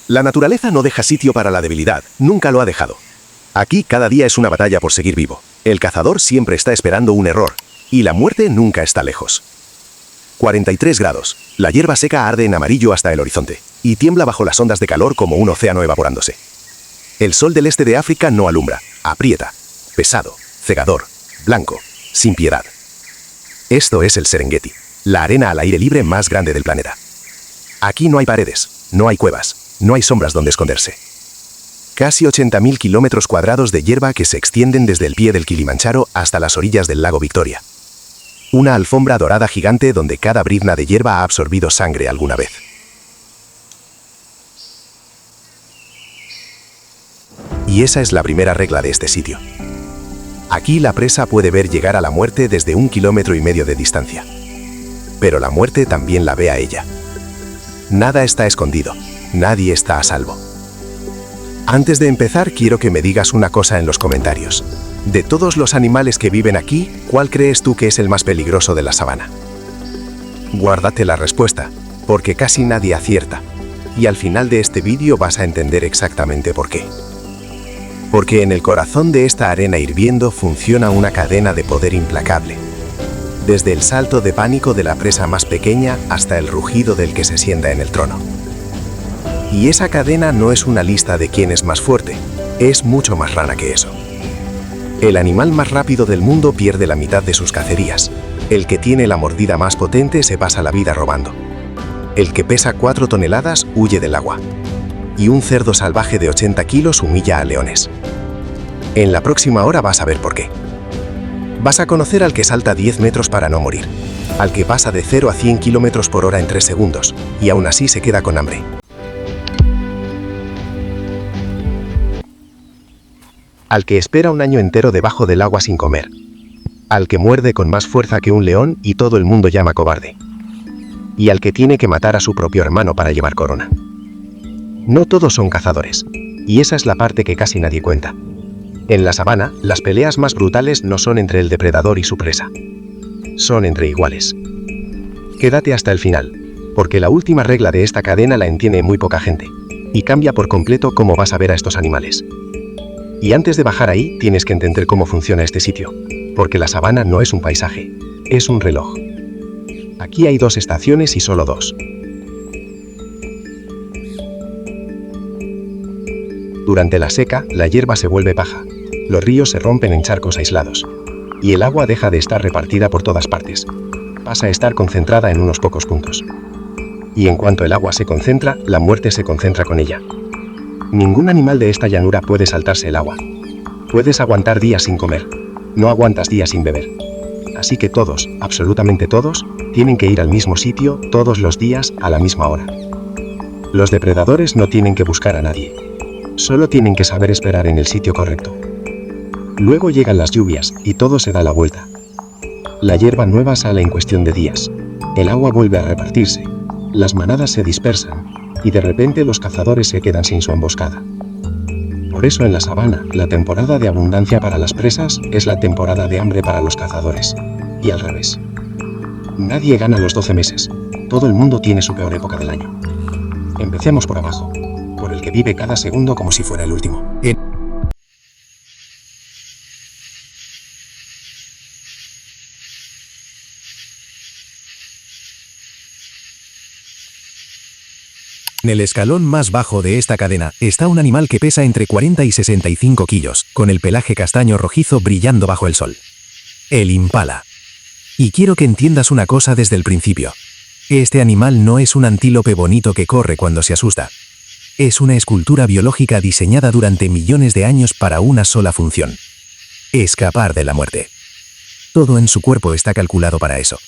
La naturaleza no deja sitio para la debilidad, nunca lo ha dejado. Aquí cada día es una batalla por seguir vivo. El cazador siempre está esperando un error, y la muerte nunca está lejos. 43 grados. La hierba seca arde en amarillo hasta el horizonte, y tiembla bajo las ondas de calor como un océano evaporándose. El sol del este de África no alumbra, aprieta, pesado, cegador, blanco, sin piedad. Esto es el Serengeti, la arena al aire libre más grande del planeta. Aquí no hay paredes, no hay cuevas, no hay sombras donde esconderse. Casi 80.000 kilómetros cuadrados de hierba que se extienden desde el pie del Kilimanjaro hasta las orillas del lago Victoria. Una alfombra dorada gigante donde cada brizna de hierba ha absorbido sangre alguna vez. Y esa es la primera regla de este sitio. Aquí la presa puede ver llegar a la muerte desde 1,5 kilómetros de distancia. Pero la muerte también la ve a ella. Nada está escondido, nadie está a salvo. Antes de empezar, quiero que me digas una cosa en los comentarios. De todos los animales que viven aquí, ¿cuál crees tú que es el más peligroso de la sabana? Guárdate la respuesta, porque casi nadie acierta. Y al final de este vídeo vas a entender exactamente por qué. Porque en el corazón de esta arena hirviendo funciona una cadena de poder implacable. Desde el salto de pánico de la presa más pequeña hasta el rugido del que se sienta en el trono. Y esa cadena no es una lista de quién es más fuerte, es mucho más rana que eso. El animal más rápido del mundo pierde la mitad de sus cacerías. El que tiene la mordida más potente se pasa la vida robando. El que pesa 4 toneladas huye del agua. Y un cerdo salvaje de 80 kilos humilla a leones. En la próxima hora vas a ver por qué. Vas a conocer al que salta 10 metros para no morir, al que pasa de 0 a 100 kilómetros por hora en 3 segundos, y aún así se queda con hambre. Al que espera un año entero debajo del agua sin comer. Al que muerde con más fuerza que un león y todo el mundo llama cobarde. Y al que tiene que matar a su propio hermano para llevar corona. No todos son cazadores, y esa es la parte que casi nadie cuenta. En la sabana, las peleas más brutales no son entre el depredador y su presa. Son entre iguales. Quédate hasta el final, porque la última regla de esta cadena la entiende muy poca gente, y cambia por completo cómo vas a ver a estos animales. Y antes de bajar ahí, tienes que entender cómo funciona este sitio, porque la sabana no es un paisaje, es un reloj. Aquí hay 2 estaciones y solo 2. Durante la seca, la hierba se vuelve paja, los ríos se rompen en charcos aislados, y el agua deja de estar repartida por todas partes, pasa a estar concentrada en unos pocos puntos. Y en cuanto el agua se concentra, la muerte se concentra con ella. Ningún animal de esta llanura puede saltarse el agua. Puedes aguantar días sin comer, no aguantas días sin beber. Así que todos, absolutamente todos, tienen que ir al mismo sitio, todos los días, a la misma hora. Los depredadores no tienen que buscar a nadie. Solo tienen que saber esperar en el sitio correcto. Luego llegan las lluvias, y todo se da la vuelta. La hierba nueva sale en cuestión de días. El agua vuelve a repartirse. Las manadas se dispersan, y de repente los cazadores se quedan sin su emboscada. Por eso en la sabana, la temporada de abundancia para las presas es la temporada de hambre para los cazadores. Y al revés. Nadie gana los 12 meses. Todo el mundo tiene su peor época del año. Empecemos por abajo, por el que vive cada segundo como si fuera el último. En el escalón más bajo de esta cadena está un animal que pesa entre 40 y 65 kilos, con el pelaje castaño rojizo brillando bajo el sol. El impala. Y quiero que entiendas una cosa desde el principio. Este animal no es un antílope bonito que corre cuando se asusta. Es una escultura biológica diseñada durante millones de años para una sola función: escapar de la muerte. Todo en su cuerpo está calculado para eso.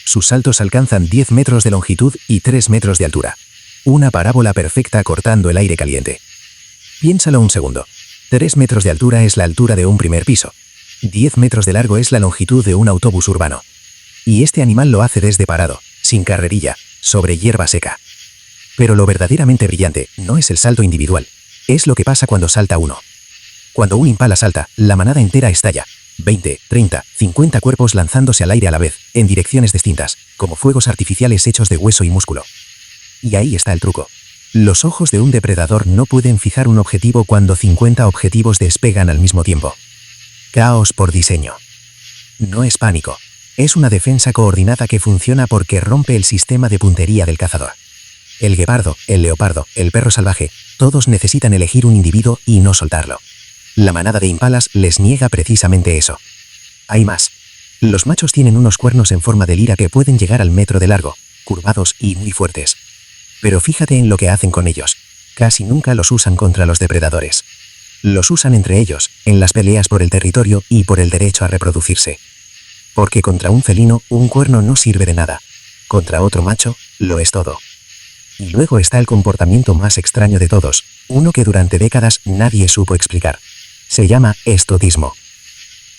Sus saltos alcanzan 10 metros de longitud y 3 metros de altura. Una parábola perfecta cortando el aire caliente. Piénsalo un segundo. 3 metros de altura es la altura de un primer piso. 10 metros de largo es la longitud de un autobús urbano. Y este animal lo hace desde parado, sin carrerilla, sobre hierba seca. Pero lo verdaderamente brillante no es el salto individual, es lo que pasa cuando salta uno. Cuando un impala salta, la manada entera estalla. 20, 30, 50 cuerpos lanzándose al aire a la vez, en direcciones distintas, como fuegos artificiales hechos de hueso y músculo. Y ahí está el truco. Los ojos de un depredador no pueden fijar un objetivo cuando 50 objetivos despegan al mismo tiempo. Caos por diseño. No es pánico. Es una defensa coordinada que funciona porque rompe el sistema de puntería del cazador. El guepardo, el leopardo, el perro salvaje, todos necesitan elegir un individuo y no soltarlo. La manada de impalas les niega precisamente eso. Hay más. Los machos tienen unos cuernos en forma de lira que pueden llegar al metro de largo, curvados y muy fuertes. Pero fíjate en lo que hacen con ellos. Casi nunca los usan contra los depredadores. Los usan entre ellos, en las peleas por el territorio y por el derecho a reproducirse. Porque contra un felino, un cuerno no sirve de nada. Contra otro macho, lo es todo. Y luego está el comportamiento más extraño de todos, uno que durante décadas nadie supo explicar. Se llama estodismo.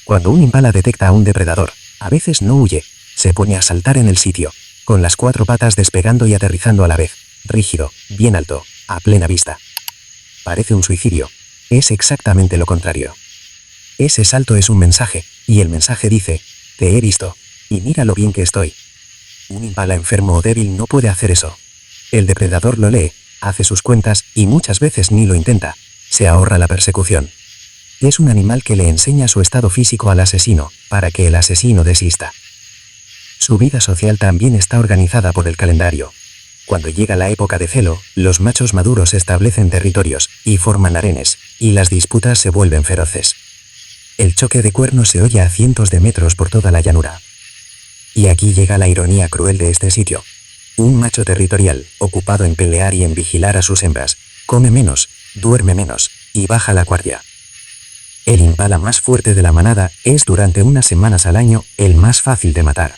Cuando un impala detecta a un depredador, a veces no huye, se pone a saltar en el sitio, con las 4 patas despegando y aterrizando a la vez, rígido, bien alto, a plena vista. Parece un suicidio. Es exactamente lo contrario. Ese salto es un mensaje, y el mensaje dice: te he visto, y mira lo bien que estoy. Un impala enfermo o débil no puede hacer eso. El depredador lo lee, hace sus cuentas y muchas veces ni lo intenta, se ahorra la persecución. Es un animal que le enseña su estado físico al asesino, para que el asesino desista. Su vida social también está organizada por el calendario. Cuando llega la época de celo, los machos maduros establecen territorios y forman harenes, y las disputas se vuelven feroces. El choque de cuernos se oye a cientos de metros por toda la llanura. Y aquí llega la ironía cruel de este sitio. Un macho territorial, ocupado en pelear y en vigilar a sus hembras, come menos, duerme menos, y baja la guardia. El impala más fuerte de la manada es durante unas semanas al año el más fácil de matar.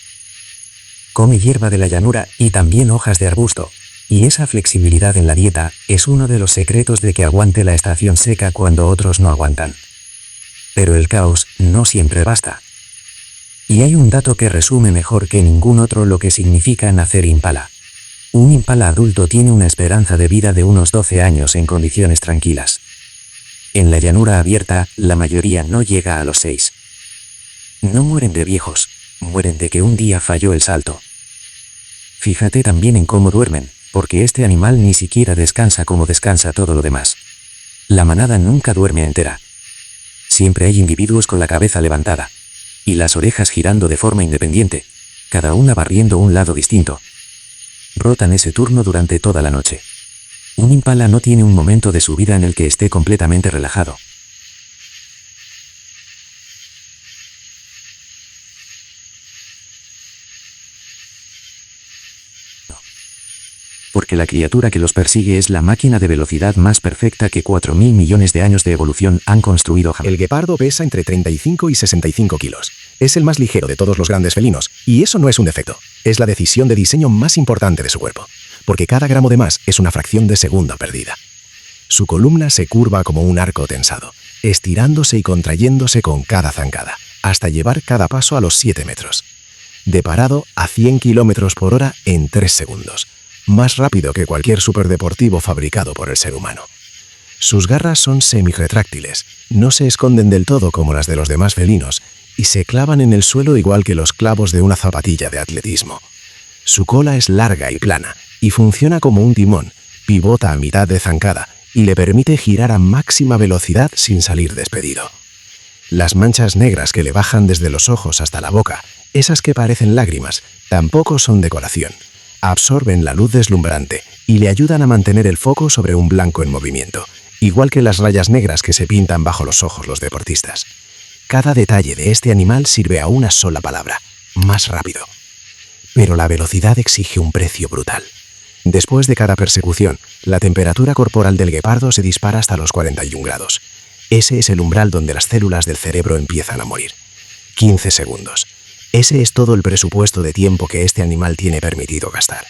Come hierba de la llanura y también hojas de arbusto, y esa flexibilidad en la dieta es uno de los secretos de que aguante la estación seca cuando otros no aguantan. Pero el caos no siempre basta. Y hay un dato que resume mejor que ningún otro lo que significa nacer impala. Un impala adulto tiene una esperanza de vida de unos 12 años en condiciones tranquilas. En la llanura abierta, la mayoría no llega a los 6. No mueren de viejos, mueren de que un día falló el salto. Fíjate también en cómo duermen, porque este animal ni siquiera descansa como descansa todo lo demás. La manada nunca duerme entera. Siempre hay individuos con la cabeza levantada y las orejas girando de forma independiente, cada una barriendo un lado distinto. Rotan ese turno durante toda la noche. Un impala no tiene un momento de su vida en el que esté completamente relajado. Porque la criatura que los persigue es la máquina de velocidad más perfecta que 4.000 millones de años de evolución han construido jamás. El guepardo pesa entre 35 y 65 kilos. Es el más ligero de todos los grandes felinos, y eso no es un defecto. Es la decisión de diseño más importante de su cuerpo, porque cada gramo de más es una fracción de segundo perdida. Su columna se curva como un arco tensado, estirándose y contrayéndose con cada zancada, hasta llevar cada paso a los 7 metros. De parado a 100 kilómetros por hora en 3 segundos. Más rápido que cualquier superdeportivo fabricado por el ser humano. Sus garras son semirretráctiles, no se esconden del todo como las de los demás felinos, y se clavan en el suelo igual que los clavos de una zapatilla de atletismo. Su cola es larga y plana, y funciona como un timón, pivota a mitad de zancada, y le permite girar a máxima velocidad sin salir despedido. Las manchas negras que le bajan desde los ojos hasta la boca, esas que parecen lágrimas, tampoco son decoración. Absorben la luz deslumbrante y le ayudan a mantener el foco sobre un blanco en movimiento, igual que las rayas negras que se pintan bajo los ojos los deportistas. Cada detalle de este animal sirve a una sola palabra: más rápido. Pero la velocidad exige un precio brutal. Después de cada persecución, la temperatura corporal del guepardo se dispara hasta los 41 grados. Ese es el umbral donde las células del cerebro empiezan a morir. 15 segundos. Ese es todo el presupuesto de tiempo que este animal tiene permitido gastar.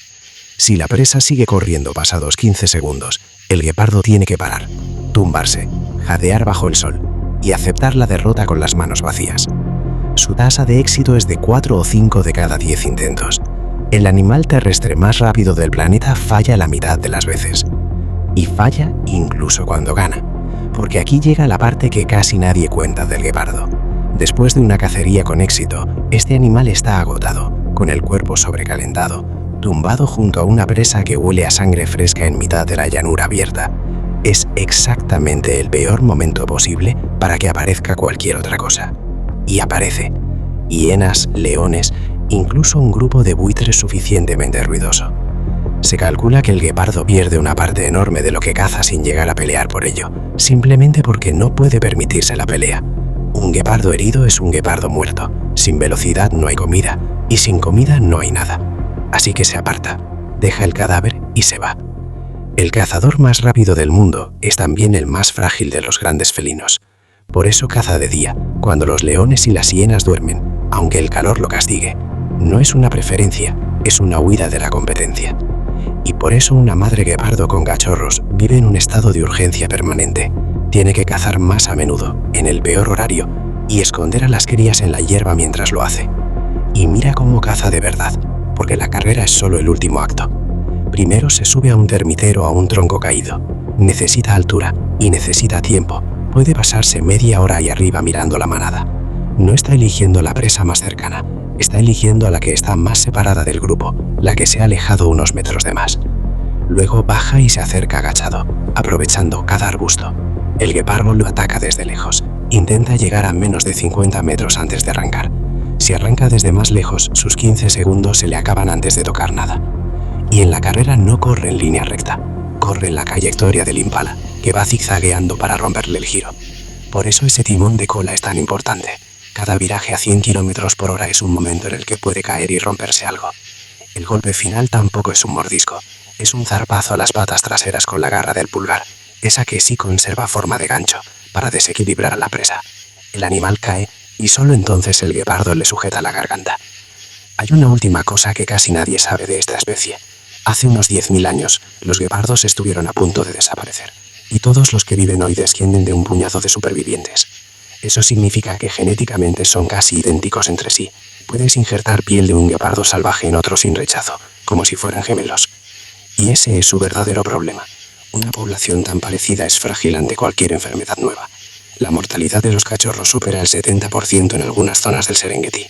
Si la presa sigue corriendo pasados 15 segundos, el guepardo tiene que parar, tumbarse, jadear bajo el sol y aceptar la derrota con las manos vacías. Su tasa de éxito es de 4 o 5 de cada 10 intentos. El animal terrestre más rápido del planeta falla la mitad de las veces. Y falla incluso cuando gana, porque aquí llega la parte que casi nadie cuenta del guepardo. Después de una cacería con éxito, este animal está agotado, con el cuerpo sobrecalentado, tumbado junto a una presa que huele a sangre fresca en mitad de la llanura abierta. Es exactamente el peor momento posible para que aparezca cualquier otra cosa. Y aparece. Hienas, leones, incluso un grupo de buitres suficientemente ruidoso. Se calcula que el guepardo pierde una parte enorme de lo que caza sin llegar a pelear por ello, simplemente porque no puede permitirse la pelea. Un guepardo herido es un guepardo muerto. Sin velocidad no hay comida, y sin comida no hay nada. Así que se aparta, deja el cadáver y se va. El cazador más rápido del mundo es también el más frágil de los grandes felinos. Por eso caza de día, cuando los leones y las hienas duermen, aunque el calor lo castigue. No es una preferencia, es una huida de la competencia. Y por eso una madre guepardo con cachorros vive en un estado de urgencia permanente. Tiene que cazar más a menudo, en el peor horario, y esconder a las crías en la hierba mientras lo hace. Y mira cómo caza de verdad, porque la carrera es solo el último acto. Primero se sube a un termitero o a un tronco caído. Necesita altura y necesita tiempo. Puede pasarse media hora ahí arriba mirando la manada. No está eligiendo la presa más cercana, está eligiendo a la que está más separada del grupo, la que se ha alejado unos metros de más. Luego baja y se acerca agachado, aprovechando cada arbusto. El guepardo lo ataca desde lejos. Intenta llegar a menos de 50 metros antes de arrancar. Si arranca desde más lejos, sus 15 segundos se le acaban antes de tocar nada. Y en la carrera no corre en línea recta, corre en la trayectoria del impala, que va zigzagueando para romperle el giro. Por eso ese timón de cola es tan importante. Cada viraje a 100 km/h es un momento en el que puede caer y romperse algo. El golpe final tampoco es un mordisco, es un zarpazo a las patas traseras con la garra del pulgar, esa que sí conserva forma de gancho, para desequilibrar a la presa. El animal cae y solo entonces el guepardo le sujeta la garganta. Hay una última cosa que casi nadie sabe de esta especie. Hace unos 10.000 años, los guepardos estuvieron a punto de desaparecer, y todos los que viven hoy descienden de un puñado de supervivientes. Eso significa que genéticamente son casi idénticos entre sí. Puedes injertar piel de un guepardo salvaje en otro sin rechazo, como si fueran gemelos. Y ese es su verdadero problema. Una población tan parecida es frágil ante cualquier enfermedad nueva. La mortalidad de los cachorros supera el 70% en algunas zonas del Serengeti.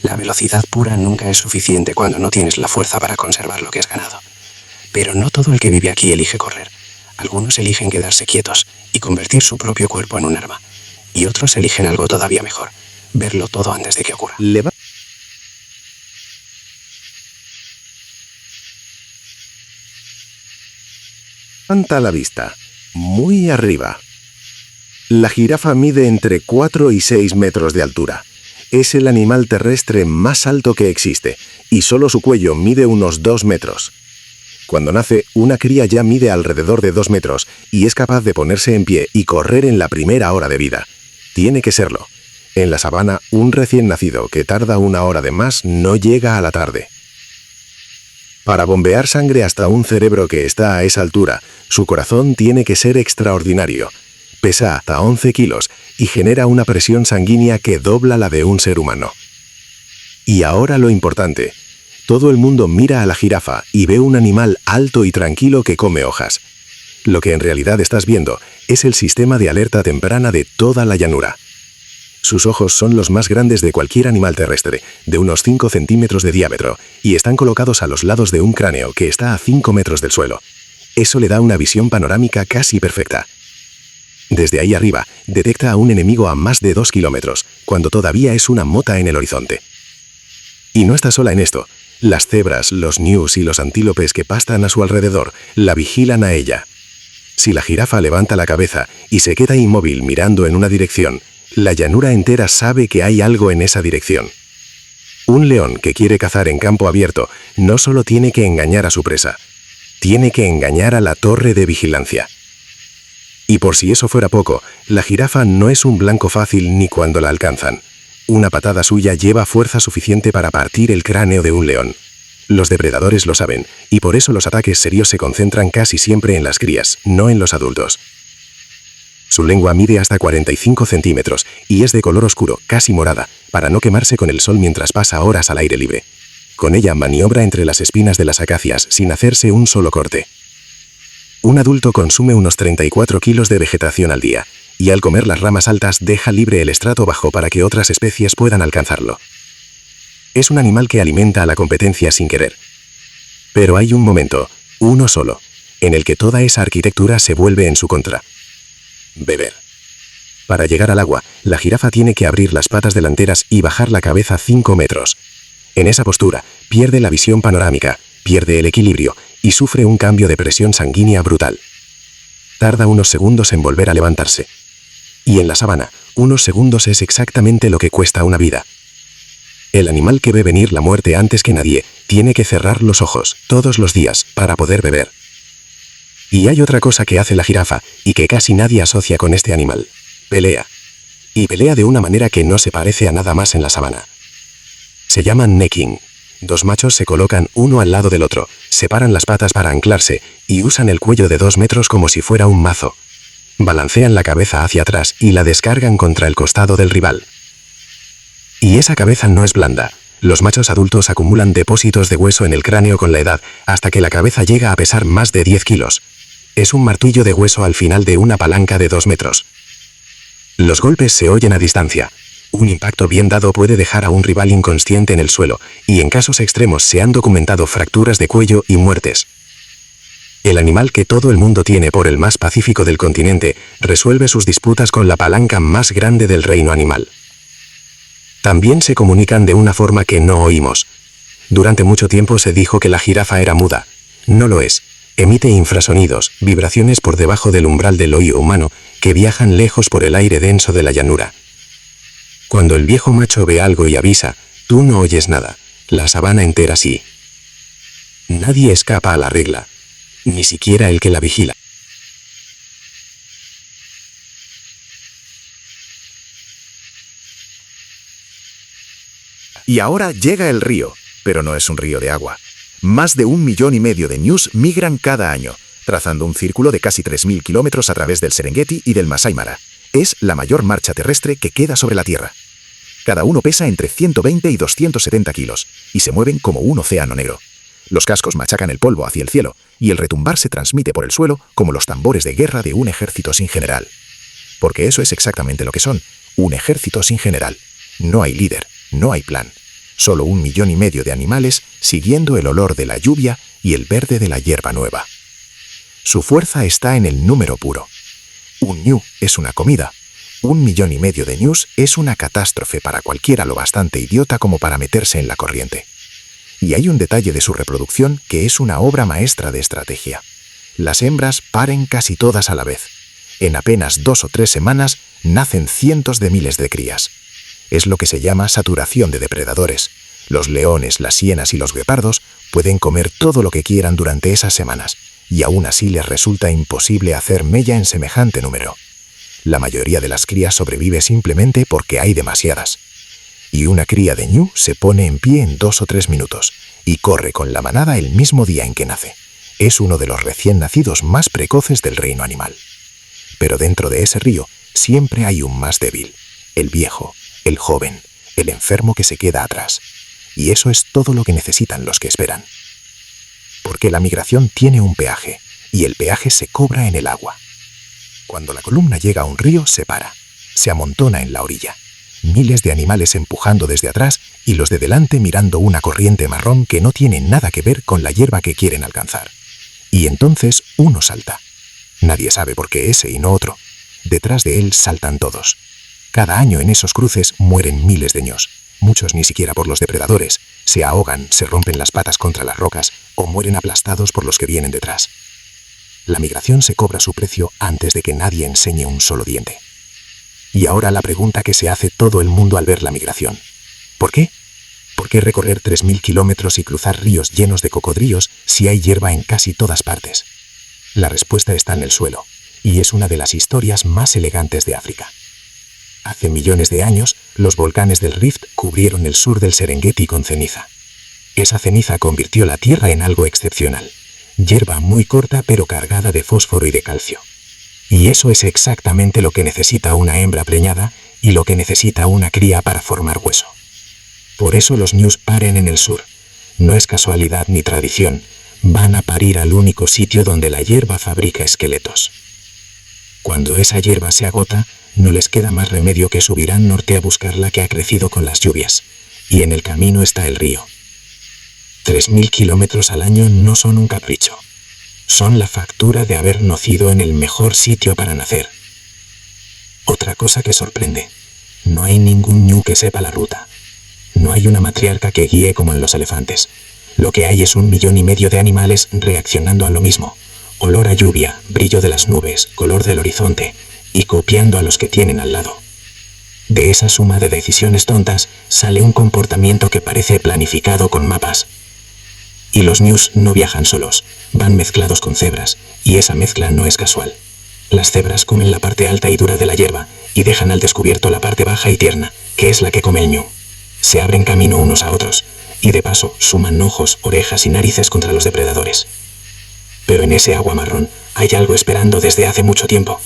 La velocidad pura nunca es suficiente cuando no tienes la fuerza para conservar lo que has ganado. Pero no todo el que vive aquí elige correr. Algunos eligen quedarse quietos y convertir su propio cuerpo en un arma. Y otros eligen algo todavía mejor, verlo todo antes de que ocurra. Levanta la vista, muy arriba. La jirafa mide entre 4 y 6 metros de altura. Es el animal terrestre más alto que existe, y solo su cuello mide unos 2 metros. Cuando nace, una cría ya mide alrededor de 2 metros y es capaz de ponerse en pie y correr en la primera hora de vida. Tiene que serlo. En la sabana, un recién nacido que tarda 1 hora de más no llega a la tarde. Para bombear sangre hasta un cerebro que está a esa altura, su corazón tiene que ser extraordinario. Pesa hasta 11 kilos y genera una presión sanguínea que dobla la de un ser humano. Y ahora lo importante. Todo el mundo mira a la jirafa y ve un animal alto y tranquilo que come hojas. Lo que en realidad estás viendo es el sistema de alerta temprana de toda la llanura. Sus ojos son los más grandes de cualquier animal terrestre, de unos 5 centímetros de diámetro, y están colocados a los lados de un cráneo que está a 5 metros del suelo. Eso le da una visión panorámica casi perfecta. Desde ahí arriba, detecta a un enemigo a más de 2 kilómetros, cuando todavía es una mota en el horizonte. Y no está sola en esto. Las cebras, los ñus y los antílopes que pastan a su alrededor la vigilan a ella. Si la jirafa levanta la cabeza y se queda inmóvil mirando en una dirección, la llanura entera sabe que hay algo en esa dirección. Un león que quiere cazar en campo abierto no solo tiene que engañar a su presa, tiene que engañar a la torre de vigilancia. Y por si eso fuera poco, la jirafa no es un blanco fácil ni cuando la alcanzan. Una patada suya lleva fuerza suficiente para partir el cráneo de un león. Los depredadores lo saben, y por eso los ataques serios se concentran casi siempre en las crías, no en los adultos. Su lengua mide hasta 45 centímetros y es de color oscuro, casi morada, para no quemarse con el sol mientras pasa horas al aire libre. Con ella maniobra entre las espinas de las acacias sin hacerse un solo corte. Un adulto consume unos 34 kilos de vegetación al día, y al comer las ramas altas deja libre el estrato bajo para que otras especies puedan alcanzarlo. Es un animal que alimenta a la competencia sin querer. Pero hay un momento, uno solo, en el que toda esa arquitectura se vuelve en su contra. Beber. Para llegar al agua, la jirafa tiene que abrir las patas delanteras y bajar la cabeza 5 metros. En esa postura, pierde la visión panorámica, pierde el equilibrio y sufre un cambio de presión sanguínea brutal. Tarda unos segundos en volver a levantarse. Y en la sabana, unos segundos es exactamente lo que cuesta una vida. El animal que ve venir la muerte antes que nadie, tiene que cerrar los ojos, todos los días, para poder beber. Y hay otra cosa que hace la jirafa, y que casi nadie asocia con este animal. Pelea. Y pelea de una manera que no se parece a nada más en la sabana. Se llaman necking. Dos machos se colocan uno al lado del otro, separan las patas para anclarse, y usan el cuello de 2 metros como si fuera un mazo. Balancean la cabeza hacia atrás y la descargan contra el costado del rival. Y esa cabeza no es blanda. Los machos adultos acumulan depósitos de hueso en el cráneo con la edad, hasta que la cabeza llega a pesar más de 10 kilos. Es un martillo de hueso al final de una palanca de 2 metros. Los golpes se oyen a distancia. Un impacto bien dado puede dejar a un rival inconsciente en el suelo, y en casos extremos se han documentado fracturas de cuello y muertes. El animal que todo el mundo tiene por el más pacífico del continente, resuelve sus disputas con la palanca más grande del reino animal. También se comunican de una forma que no oímos. Durante mucho tiempo se dijo que la jirafa era muda. No lo es. Emite infrasonidos, vibraciones por debajo del umbral del oído humano, que viajan lejos por el aire denso de la llanura. Cuando el viejo macho ve algo y avisa, tú no oyes nada. La sabana entera sí. Nadie escapa a la regla. Ni siquiera el que la vigila. Y ahora llega el río, pero no es un río de agua. Más de 1,5 millones de ñus migran cada año, trazando un círculo de casi 3.000 kilómetros a través del Serengeti y del Masai Mara. Es la mayor marcha terrestre que queda sobre la Tierra. Cada uno pesa entre 120 y 270 kilos, y se mueven como un océano negro. Los cascos machacan el polvo hacia el cielo, y el retumbar se transmite por el suelo como los tambores de guerra de un ejército sin general. Porque eso es exactamente lo que son, un ejército sin general. No hay líder, no hay plan. Solo 1,5 millones de animales siguiendo el olor de la lluvia y el verde de la hierba nueva. Su fuerza está en el número puro. Un ñu es una comida. 1,5 millones de ñus es una catástrofe para cualquiera lo bastante idiota como para meterse en la corriente. Y hay un detalle de su reproducción que es una obra maestra de estrategia. Las hembras paren casi todas a la vez. En apenas 2 o 3 semanas nacen cientos de miles de crías. Es lo que se llama saturación de depredadores. Los leones, las hienas y los guepardos pueden comer todo lo que quieran durante esas semanas, y aún así les resulta imposible hacer mella en semejante número. La mayoría de las crías sobrevive simplemente porque hay demasiadas. Y una cría de ñu se pone en pie en 2 o 3 minutos, y corre con la manada el mismo día en que nace. Es uno de los recién nacidos más precoces del reino animal. Pero dentro de ese río siempre hay un más débil, el viejo, el joven, el enfermo que se queda atrás. Y eso es todo lo que necesitan los que esperan. Porque la migración tiene un peaje, y el peaje se cobra en el agua. Cuando la columna llega a un río, se para, se amontona en la orilla. Miles de animales empujando desde atrás y los de delante mirando una corriente marrón que no tiene nada que ver con la hierba que quieren alcanzar. Y entonces uno salta. Nadie sabe por qué ese y no otro. Detrás de él saltan todos. Cada año en esos cruces mueren miles de ños. Muchos ni siquiera por los depredadores. Se ahogan, se rompen las patas contra las rocas o mueren aplastados por los que vienen detrás. La migración se cobra su precio antes de que nadie enseñe un solo diente. Y ahora la pregunta que se hace todo el mundo al ver la migración. ¿Por qué? ¿Por qué recorrer 3.000 kilómetros y cruzar ríos llenos de cocodrilos si hay hierba en casi todas partes? La respuesta está en el suelo, y es una de las historias más elegantes de África. Hace millones de años, los volcanes del Rift cubrieron el sur del Serengeti con ceniza. Esa ceniza convirtió la tierra en algo excepcional. Hierba muy corta pero cargada de fósforo y de calcio. Y eso es exactamente lo que necesita una hembra preñada y lo que necesita una cría para formar hueso. Por eso los ñus paren en el sur. No es casualidad ni tradición. Van a parir al único sitio donde la hierba fabrica esqueletos. Cuando esa hierba se agota, no les queda más remedio que subir al norte a buscar la que ha crecido con las lluvias. Y en el camino está el río. 3.000 kilómetros al año no son un capricho. Son la factura de haber nacido en el mejor sitio para nacer. Otra cosa que sorprende. No hay ningún ñu que sepa la ruta. No hay una matriarca que guíe como en los elefantes. Lo que hay es 1,5 millones de animales reaccionando a lo mismo. Olor a lluvia, brillo de las nubes, color del horizonte, y copiando a los que tienen al lado. De esa suma de decisiones tontas sale un comportamiento que parece planificado con mapas. Y los ñus no viajan solos, van mezclados con cebras, y esa mezcla no es casual. Las cebras comen la parte alta y dura de la hierba, y dejan al descubierto la parte baja y tierna, que es la que come el ñu. Se abren camino unos a otros, y de paso suman ojos, orejas y narices contra los depredadores. Pero en ese agua marrón hay algo esperando desde hace mucho tiempo,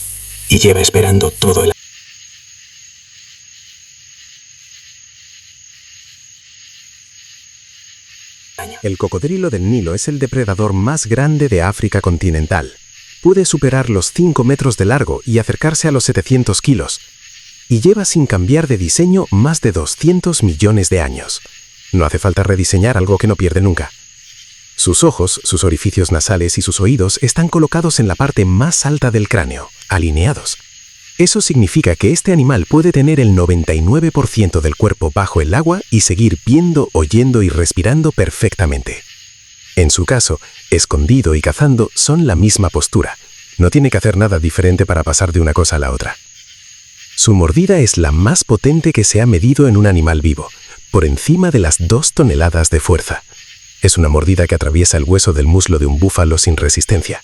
y lleva esperando todo el año. El cocodrilo del Nilo es el depredador más grande de África continental. Puede superar los 5 metros de largo y acercarse a los 700 kilos. Y lleva sin cambiar de diseño más de 200 millones de años. No hace falta rediseñar algo que no pierde nunca. Sus ojos, sus orificios nasales y sus oídos están colocados en la parte más alta del cráneo, alineados. Eso significa que este animal puede tener el 99% del cuerpo bajo el agua y seguir viendo, oyendo y respirando perfectamente. En su caso, escondido y cazando son la misma postura. No tiene que hacer nada diferente para pasar de una cosa a la otra. Su mordida es la más potente que se ha medido en un animal vivo, por encima de las 2 toneladas de fuerza. Es una mordida que atraviesa el hueso del muslo de un búfalo sin resistencia.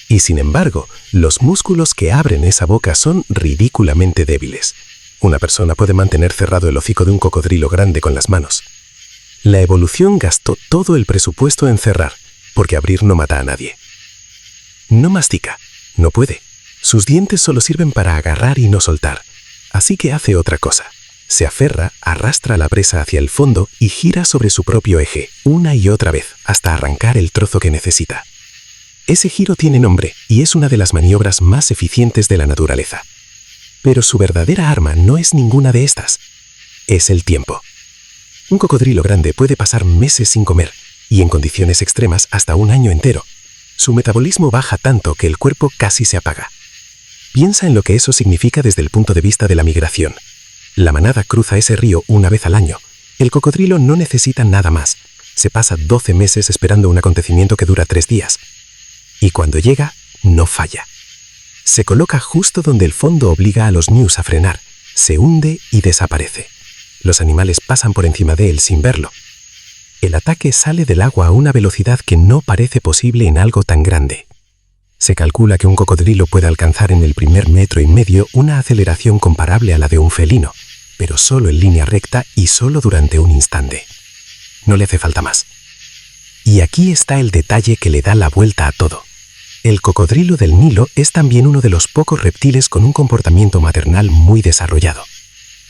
Y sin embargo, los músculos que abren esa boca son ridículamente débiles. Una persona puede mantener cerrado el hocico de un cocodrilo grande con las manos. La evolución gastó todo el presupuesto en cerrar, porque abrir no mata a nadie. No mastica, no puede. Sus dientes solo sirven para agarrar y no soltar. Así que hace otra cosa. Se aferra, arrastra a la presa hacia el fondo y gira sobre su propio eje, una y otra vez, hasta arrancar el trozo que necesita. Ese giro tiene nombre y es una de las maniobras más eficientes de la naturaleza. Pero su verdadera arma no es ninguna de estas. Es el tiempo. Un cocodrilo grande puede pasar meses sin comer, y en condiciones extremas hasta un año entero. Su metabolismo baja tanto que el cuerpo casi se apaga. Piensa en lo que eso significa desde el punto de vista de la migración. La manada cruza ese río una vez al año. El cocodrilo no necesita nada más. Se pasa 12 meses esperando un acontecimiento que dura 3 días. Y cuando llega, no falla. Se coloca justo donde el fondo obliga a los ñus a frenar. Se hunde y desaparece. Los animales pasan por encima de él sin verlo. El ataque sale del agua a una velocidad que no parece posible en algo tan grande. Se calcula que un cocodrilo puede alcanzar en el primer 1,5 metros una aceleración comparable a la de un felino, pero solo en línea recta y solo durante un instante. No le hace falta más. Y aquí está el detalle que le da la vuelta a todo. El cocodrilo del Nilo es también uno de los pocos reptiles con un comportamiento maternal muy desarrollado.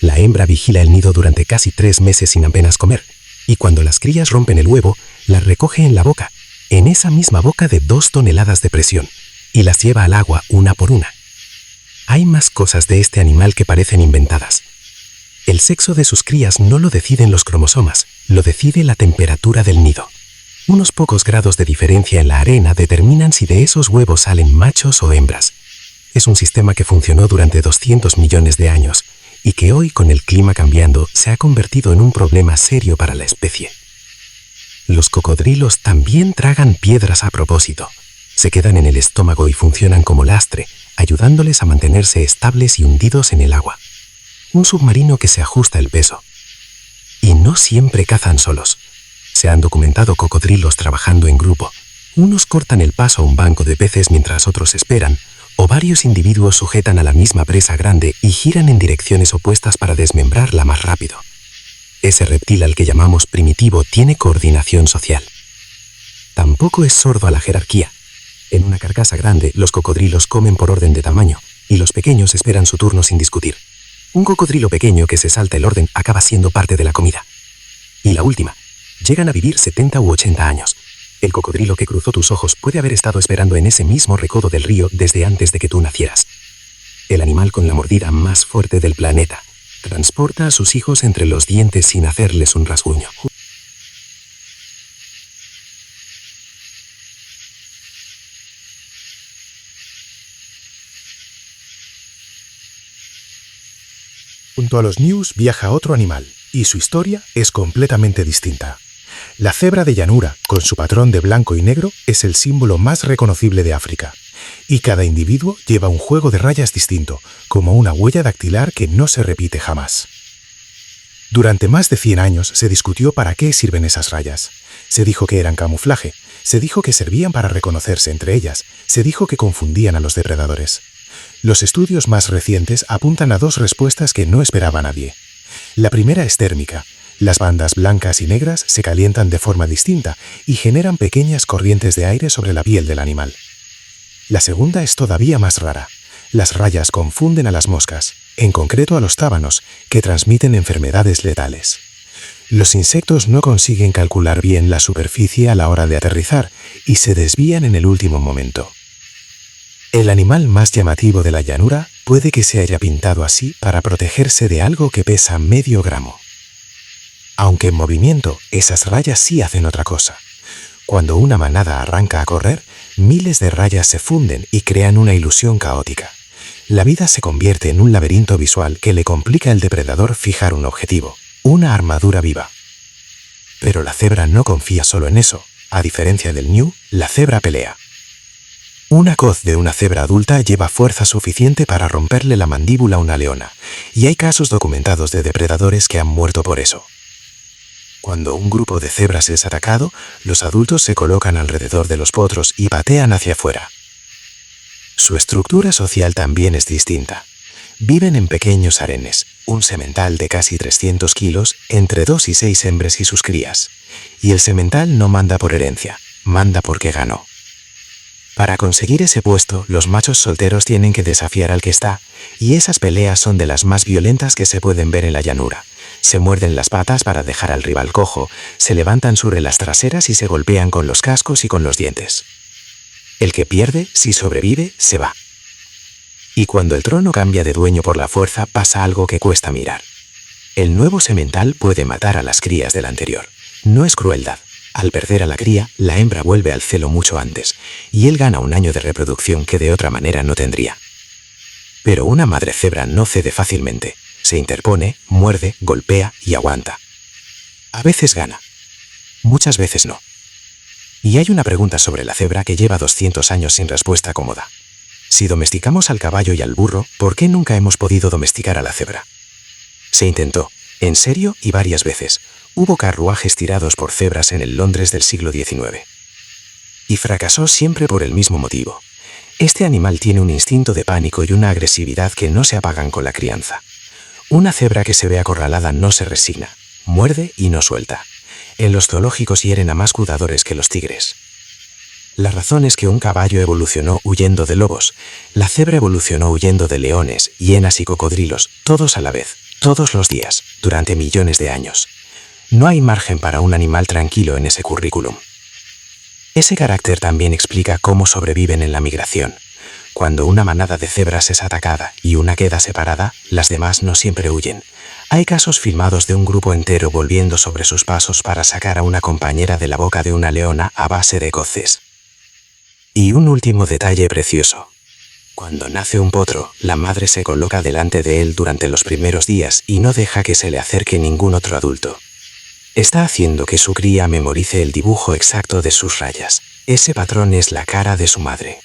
La hembra vigila el nido durante casi 3 meses sin apenas comer, y cuando las crías rompen el huevo, las recoge en la boca, en esa misma boca de 2 toneladas de presión, y las lleva al agua una por una. Hay más cosas de este animal que parecen inventadas. El sexo de sus crías no lo deciden los cromosomas, lo decide la temperatura del nido. Unos pocos grados de diferencia en la arena determinan si de esos huevos salen machos o hembras. Es un sistema que funcionó durante 200 millones de años, y que hoy, con el clima cambiando, se ha convertido en un problema serio para la especie. Los cocodrilos también tragan piedras a propósito. Se quedan en el estómago y funcionan como lastre, ayudándoles a mantenerse estables y hundidos en el agua. Un submarino que se ajusta el peso. Y no siempre cazan solos. Se han documentado cocodrilos trabajando en grupo. Unos cortan el paso a un banco de peces mientras otros esperan, o varios individuos sujetan a la misma presa grande y giran en direcciones opuestas para desmembrarla más rápido. Ese reptil al que llamamos primitivo tiene coordinación social. Tampoco es sordo a la jerarquía. En una carcasa grande, los cocodrilos comen por orden de tamaño, y los pequeños esperan su turno sin discutir. Un cocodrilo pequeño que se salta el orden acaba siendo parte de la comida. Y la última, llegan a vivir 70 u 80 años. El cocodrilo que cruzó tus ojos puede haber estado esperando en ese mismo recodo del río desde antes de que tú nacieras. El animal con la mordida más fuerte del planeta transporta a sus hijos entre los dientes sin hacerles un rasguño. Junto a los ñus viaja otro animal, y su historia es completamente distinta. La cebra de llanura, con su patrón de blanco y negro, es el símbolo más reconocible de África. Y cada individuo lleva un juego de rayas distinto, como una huella dactilar que no se repite jamás. Durante más de 100 años se discutió para qué sirven esas rayas. Se dijo que eran camuflaje, se dijo que servían para reconocerse entre ellas, se dijo que confundían a los depredadores. Los estudios más recientes apuntan a dos respuestas que no esperaba nadie. La primera es térmica. Las bandas blancas y negras se calientan de forma distinta y generan pequeñas corrientes de aire sobre la piel del animal. La segunda es todavía más rara. Las rayas confunden a las moscas, en concreto a los tábanos, que transmiten enfermedades letales. Los insectos no consiguen calcular bien la superficie a la hora de aterrizar y se desvían en el último momento. El animal más llamativo de la llanura puede que se haya pintado así para protegerse de algo que pesa medio gramo. Aunque en movimiento, esas rayas sí hacen otra cosa. Cuando una manada arranca a correr, miles de rayas se funden y crean una ilusión caótica. La vida se convierte en un laberinto visual que le complica al depredador fijar un objetivo, una armadura viva. Pero la cebra no confía solo en eso. A diferencia del ñu, la cebra pelea. Una coz de una cebra adulta lleva fuerza suficiente para romperle la mandíbula a una leona, y hay casos documentados de depredadores que han muerto por eso. Cuando un grupo de cebras es atacado, los adultos se colocan alrededor de los potros y patean hacia afuera. Su estructura social también es distinta. Viven en pequeños harenes, un semental de casi 300 kilos, entre 2 y 6 hembras y sus crías. Y el semental no manda por herencia, manda porque ganó. Para conseguir ese puesto, los machos solteros tienen que desafiar al que está, y esas peleas son de las más violentas que se pueden ver en la llanura. Se muerden las patas para dejar al rival cojo, se levantan sobre las traseras y se golpean con los cascos y con los dientes. El que pierde, si sobrevive, se va. Y cuando el trono cambia de dueño por la fuerza, pasa algo que cuesta mirar. El nuevo semental puede matar a las crías del anterior. No es crueldad. Al perder a la cría, la hembra vuelve al celo mucho antes, y él gana un año de reproducción que de otra manera no tendría. Pero una madre cebra no cede fácilmente. Se interpone, muerde, golpea y aguanta. A veces gana. Muchas veces no. Y hay una pregunta sobre la cebra que lleva 200 años sin respuesta cómoda. Si domesticamos al caballo y al burro, ¿por qué nunca hemos podido domesticar a la cebra? Se intentó, en serio y varias veces. Hubo carruajes tirados por cebras en el Londres del siglo XIX. Y fracasó siempre por el mismo motivo. Este animal tiene un instinto de pánico y una agresividad que no se apagan con la crianza. Una cebra que se ve acorralada no se resigna, muerde y no suelta. En los zoológicos hieren a más cuidadores que los tigres. La razón es que un caballo evolucionó huyendo de lobos, la cebra evolucionó huyendo de leones, hienas y cocodrilos, todos a la vez, todos los días, durante millones de años. No hay margen para un animal tranquilo en ese currículum. Ese carácter también explica cómo sobreviven en la migración. Cuando una manada de cebras es atacada y una queda separada, las demás no siempre huyen. Hay casos filmados de un grupo entero volviendo sobre sus pasos para sacar a una compañera de la boca de una leona a base de coces. Y un último detalle precioso. Cuando nace un potro, la madre se coloca delante de él durante los primeros días y no deja que se le acerque ningún otro adulto. Está haciendo que su cría memorice el dibujo exacto de sus rayas. Ese patrón es la cara de su madre.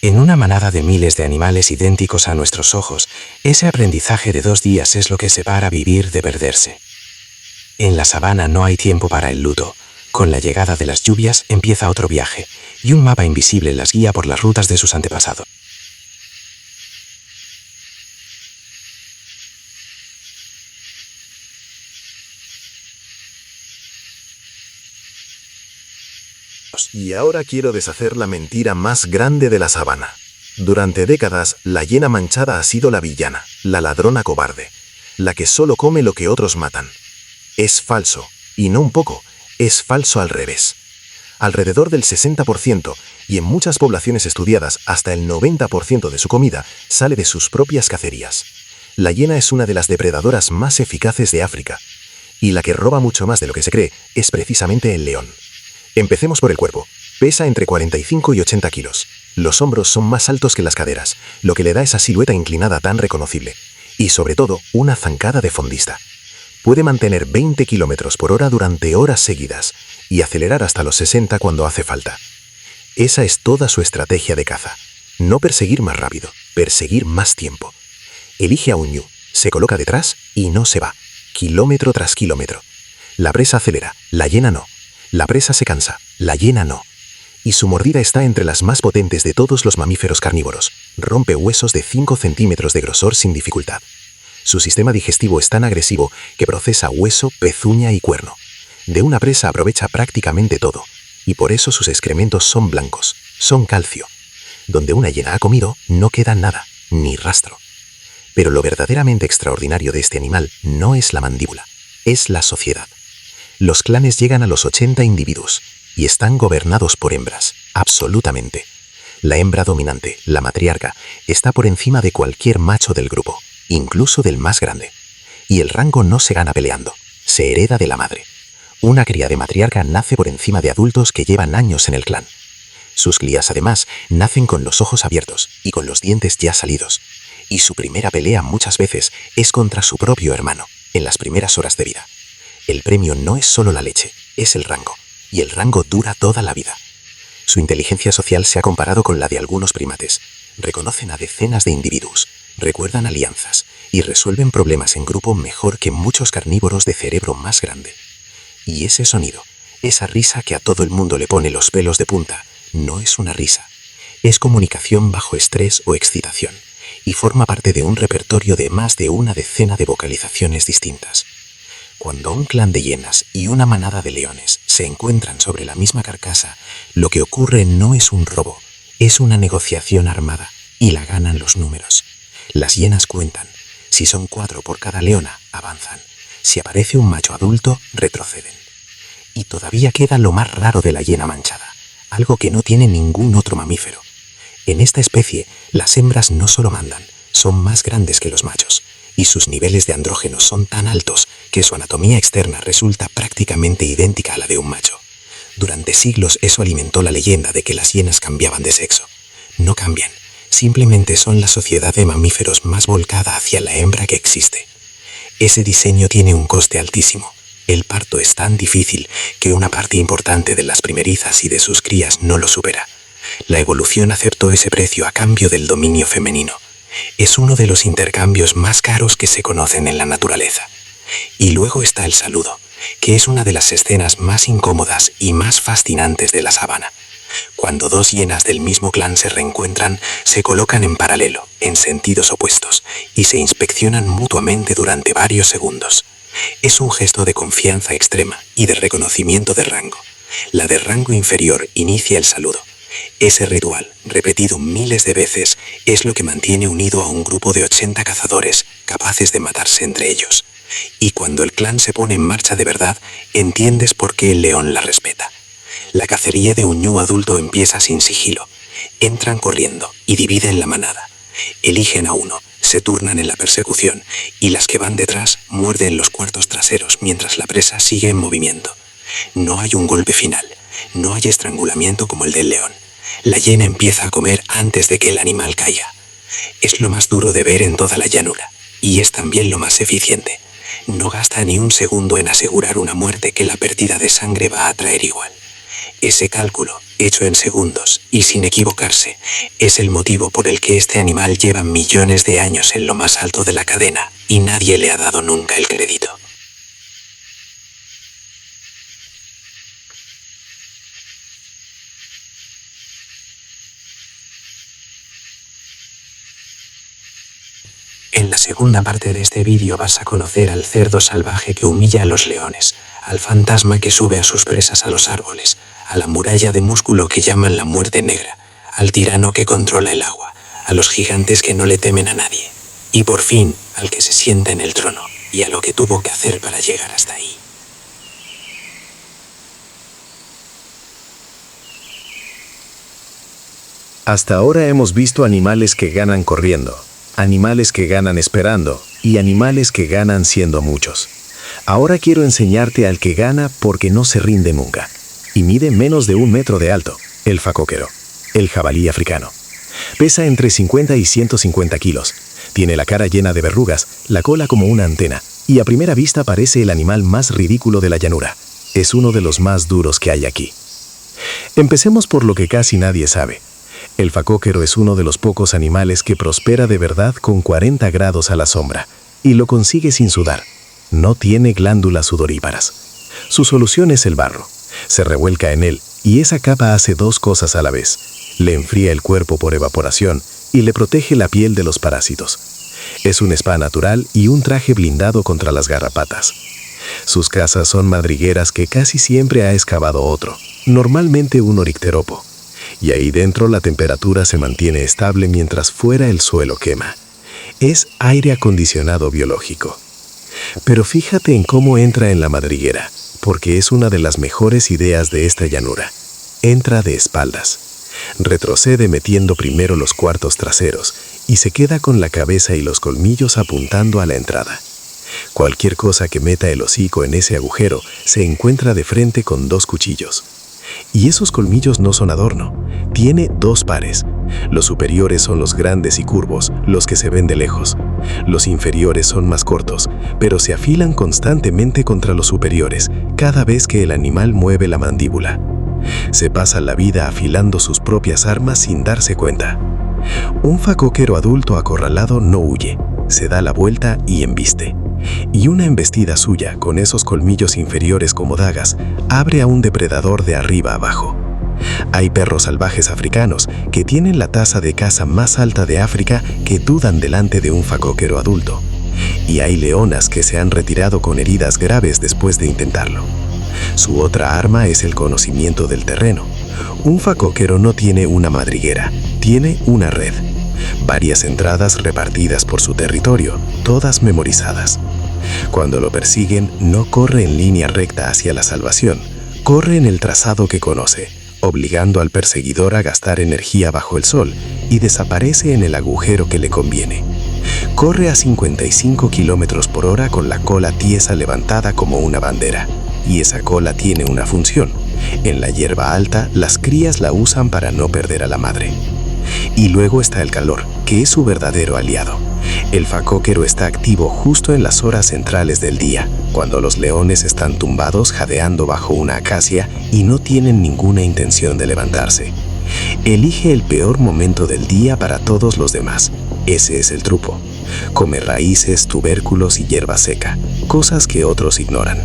En una manada de miles de animales idénticos a nuestros ojos, ese aprendizaje de 2 días es lo que separa vivir de perderse. En la sabana no hay tiempo para el luto. Con la llegada de las lluvias empieza otro viaje, y un mapa invisible las guía por las rutas de sus antepasados. Y ahora quiero deshacer la mentira más grande de la sabana. Durante décadas, la hiena manchada ha sido la villana, la ladrona cobarde, la que solo come lo que otros matan. Es falso, y no un poco, es falso al revés. Alrededor del 60%, y en muchas poblaciones estudiadas hasta el 90% de su comida, sale de sus propias cacerías. La hiena es una de las depredadoras más eficaces de África, y la que roba mucho más de lo que se cree es precisamente el león. Empecemos por el cuerpo. Pesa entre 45 y 80 kilos. Los hombros son más altos que las caderas, lo que le da esa silueta inclinada tan reconocible. Y sobre todo, una zancada de fondista. Puede mantener 20 km por hora durante horas seguidas y acelerar hasta los 60 cuando hace falta. Esa es toda su estrategia de caza. No perseguir más rápido, perseguir más tiempo. Elige a un ñu, se coloca detrás y no se va, kilómetro tras kilómetro. La presa acelera, la hiena no. La presa se cansa, la hiena no. Y su mordida está entre las más potentes de todos los mamíferos carnívoros. Rompe huesos de 5 centímetros de grosor sin dificultad. Su sistema digestivo es tan agresivo que procesa hueso, pezuña y cuerno. De una presa aprovecha prácticamente todo, y por eso sus excrementos son blancos, son calcio. Donde una hiena ha comido, no queda nada, ni rastro. Pero lo verdaderamente extraordinario de este animal no es la mandíbula, es la sociedad. Los clanes llegan a los 80 individuos, y están gobernados por hembras, absolutamente. La hembra dominante, la matriarca, está por encima de cualquier macho del grupo, incluso del más grande. Y el rango no se gana peleando, se hereda de la madre. Una cría de matriarca nace por encima de adultos que llevan años en el clan. Sus crías, además, nacen con los ojos abiertos y con los dientes ya salidos. Y su primera pelea muchas veces es contra su propio hermano, en las primeras horas de vida. El premio no es solo la leche, es el rango. Y el rango dura toda la vida. Su inteligencia social se ha comparado con la de algunos primates. Reconocen a decenas de individuos, recuerdan alianzas y resuelven problemas en grupo mejor que muchos carnívoros de cerebro más grande. Y ese sonido, esa risa que a todo el mundo le pone los pelos de punta, no es una risa. Es comunicación bajo estrés o excitación y forma parte de un repertorio de más de una decena de vocalizaciones distintas. Cuando un clan de hienas y una manada de leones se encuentran sobre la misma carcasa, lo que ocurre no es un robo, es una negociación armada, y la ganan los números. Las hienas cuentan. Si son 4 por cada leona, avanzan. Si aparece un macho adulto, retroceden. Y todavía queda lo más raro de la hiena manchada, algo que no tiene ningún otro mamífero. En esta especie, las hembras no solo mandan, son más grandes que los machos. Y sus niveles de andrógenos son tan altos que su anatomía externa resulta prácticamente idéntica a la de un macho. Durante siglos eso alimentó la leyenda de que las hienas cambiaban de sexo. No cambian, simplemente son la sociedad de mamíferos más volcada hacia la hembra que existe. Ese diseño tiene un coste altísimo. El parto es tan difícil que una parte importante de las primerizas y de sus crías no lo supera. La evolución aceptó ese precio a cambio del dominio femenino. Es uno de los intercambios más caros que se conocen en la naturaleza. Y luego está el saludo, que es una de las escenas más incómodas y más fascinantes de la sabana. Cuando dos hienas del mismo clan se reencuentran, se colocan en paralelo, en sentidos opuestos, y se inspeccionan mutuamente durante varios segundos. Es un gesto de confianza extrema y de reconocimiento de rango. La de rango inferior inicia el saludo. Ese ritual, repetido miles de veces, es lo que mantiene unido a un grupo de 80 cazadores capaces de matarse entre ellos. Y cuando el clan se pone en marcha de verdad, entiendes por qué el león la respeta. La cacería de un ñu adulto empieza sin sigilo. Entran corriendo y dividen la manada. Eligen a uno, se turnan en la persecución y las que van detrás muerden los cuartos traseros mientras la presa sigue en movimiento. No hay un golpe final, no hay estrangulamiento como el del león. La hiena empieza a comer antes de que el animal caiga. Es lo más duro de ver en toda la llanura, y es también lo más eficiente. No gasta ni un segundo en asegurar una muerte que la pérdida de sangre va a traer igual. Ese cálculo, hecho en segundos y sin equivocarse, es el motivo por el que este animal lleva millones de años en lo más alto de la cadena y nadie le ha dado nunca el crédito. En la segunda parte de este vídeo vas a conocer al cerdo salvaje que humilla a los leones, al fantasma que sube a sus presas a los árboles, a la muralla de músculo que llaman la muerte negra, al tirano que controla el agua, a los gigantes que no le temen a nadie, y por fin al que se sienta en el trono y a lo que tuvo que hacer para llegar hasta ahí. Hasta ahora hemos visto animales que ganan corriendo, animales que ganan esperando y animales que ganan siendo muchos. Ahora quiero enseñarte al que gana porque no se rinde nunca y mide menos de 1 metro de alto, el facóquero, el jabalí africano. Pesa entre 50 y 150 kilos, Tiene la cara llena de verrugas, la cola como una antena, y a primera vista parece el animal más ridículo de la llanura. Es uno de los más duros que hay aquí. Empecemos por lo que casi nadie sabe. El facóquero es uno de los pocos animales que prospera de verdad con 40 grados a la sombra, y lo consigue sin sudar. No tiene glándulas sudoríparas. Su solución es el barro. Se revuelca en él, y esa capa hace dos cosas a la vez. Le enfría el cuerpo por evaporación y le protege la piel de los parásitos. Es un spa natural y un traje blindado contra las garrapatas. Sus casas son madrigueras que casi siempre ha excavado otro, normalmente un oricteropo. Y ahí dentro la temperatura se mantiene estable mientras fuera el suelo quema. Es aire acondicionado biológico. Pero fíjate en cómo entra en la madriguera, porque es una de las mejores ideas de esta llanura. Entra de espaldas. Retrocede metiendo primero los cuartos traseros y se queda con la cabeza y los colmillos apuntando a la entrada. Cualquier cosa que meta el hocico en ese agujero se encuentra de frente con dos cuchillos. Y esos colmillos no son adorno, tiene dos pares. Los superiores son los grandes y curvos, los que se ven de lejos. Los inferiores son más cortos, pero se afilan constantemente contra los superiores cada vez que el animal mueve la mandíbula. Se pasa la vida afilando sus propias armas sin darse cuenta. Un facóquero adulto acorralado no huye, se da la vuelta y embiste. Y una embestida suya, con esos colmillos inferiores como dagas, abre a un depredador de arriba abajo. Hay perros salvajes africanos que tienen la tasa de caza más alta de África que dudan delante de un facóquero adulto. Y hay leonas que se han retirado con heridas graves después de intentarlo. Su otra arma es el conocimiento del terreno. Un facóquero no tiene una madriguera, tiene una red. Varias entradas repartidas por su territorio, todas memorizadas. Cuando lo persiguen, no corre en línea recta hacia la salvación, corre en el trazado que conoce, obligando al perseguidor a gastar energía bajo el sol y desaparece en el agujero que le conviene. Corre a 55 kilómetros por hora con la cola tiesa levantada como una bandera. Y esa cola tiene una función. En la hierba alta, las crías la usan para no perder a la madre. Y luego está el calor, que es su verdadero aliado. El facóquero está activo justo en las horas centrales del día, cuando los leones están tumbados jadeando bajo una acacia y no tienen ninguna intención de levantarse. Elige el peor momento del día para todos los demás. Ese es el truco. Come raíces, tubérculos y hierba seca, cosas que otros ignoran.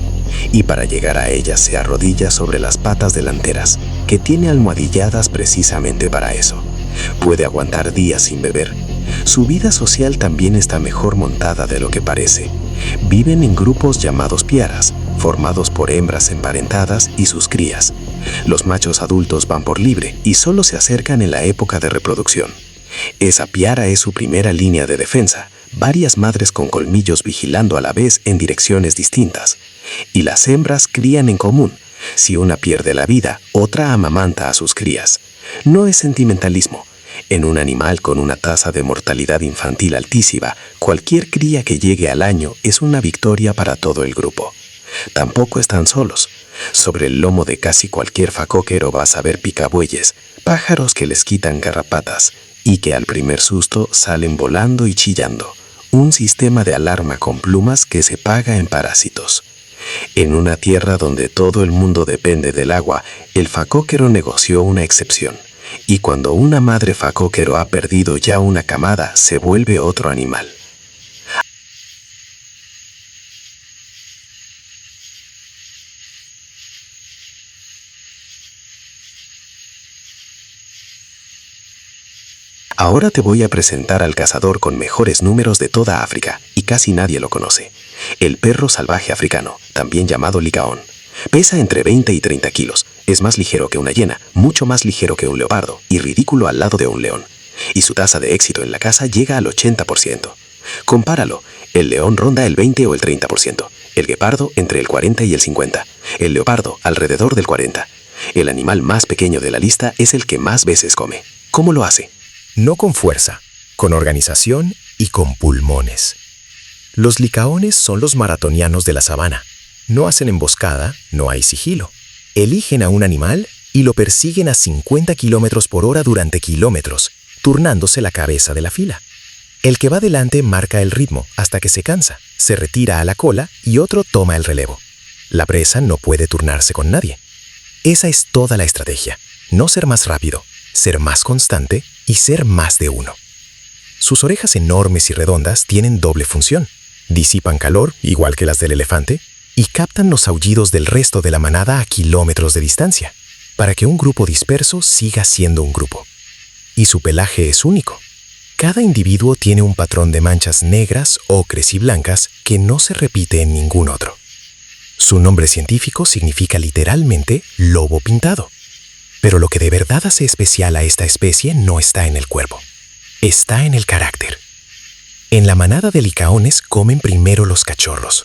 Y para llegar a ellas se arrodilla sobre las patas delanteras, que tiene almohadilladas precisamente para eso. Puede aguantar días sin beber. Su vida social también está mejor montada de lo que parece. Viven en grupos llamados piaras, formados por hembras emparentadas y sus crías. Los machos adultos van por libre y solo se acercan en la época de reproducción. Esa piara es su primera línea de defensa, varias madres con colmillos vigilando a la vez en direcciones distintas. Y las hembras crían en común. Si una pierde la vida, otra amamanta a sus crías. No es sentimentalismo. En un animal con una tasa de mortalidad infantil altísima, cualquier cría que llegue al año es una victoria para todo el grupo. Tampoco están solos. Sobre el lomo de casi cualquier facóquero vas a ver picabueyes, pájaros que les quitan garrapatas y que al primer susto salen volando y chillando. Un sistema de alarma con plumas que se paga en parásitos. En una tierra donde todo el mundo depende del agua, el facóquero negoció una excepción. Y cuando una madre facóquero ha perdido ya una camada, se vuelve otro animal. Ahora te voy a presentar al cazador con mejores números de toda África, y casi nadie lo conoce. El perro salvaje africano, también llamado licaón. Pesa entre 20 y 30 kilos. Es más ligero que una hiena, mucho más ligero que un leopardo, y ridículo al lado de un león. Y su tasa de éxito en la caza llega al 80%. Compáralo, el león ronda el 20 o el 30%, el guepardo entre el 40 y el 50%, el leopardo alrededor del 40%. El animal más pequeño de la lista es el que más veces come. ¿Cómo lo hace? No con fuerza, con organización y con pulmones. Los licaones son los maratonianos de la sabana. No hacen emboscada, no hay sigilo. Eligen a un animal y lo persiguen a 50 kilómetros por hora durante kilómetros, turnándose la cabeza de la fila. El que va delante marca el ritmo hasta que se cansa, se retira a la cola y otro toma el relevo. La presa no puede turnarse con nadie. Esa es toda la estrategia. No ser más rápido, ser más constante y ser más de uno. Sus orejas enormes y redondas tienen doble función. Disipan calor, igual que las del elefante, y captan los aullidos del resto de la manada a kilómetros de distancia, para que un grupo disperso siga siendo un grupo. Y su pelaje es único. Cada individuo tiene un patrón de manchas negras, ocres y blancas que no se repite en ningún otro. Su nombre científico significa literalmente lobo pintado. Pero lo que de verdad hace especial a esta especie no está en el cuerpo. Está en el carácter. En la manada de licaones comen primero los cachorros.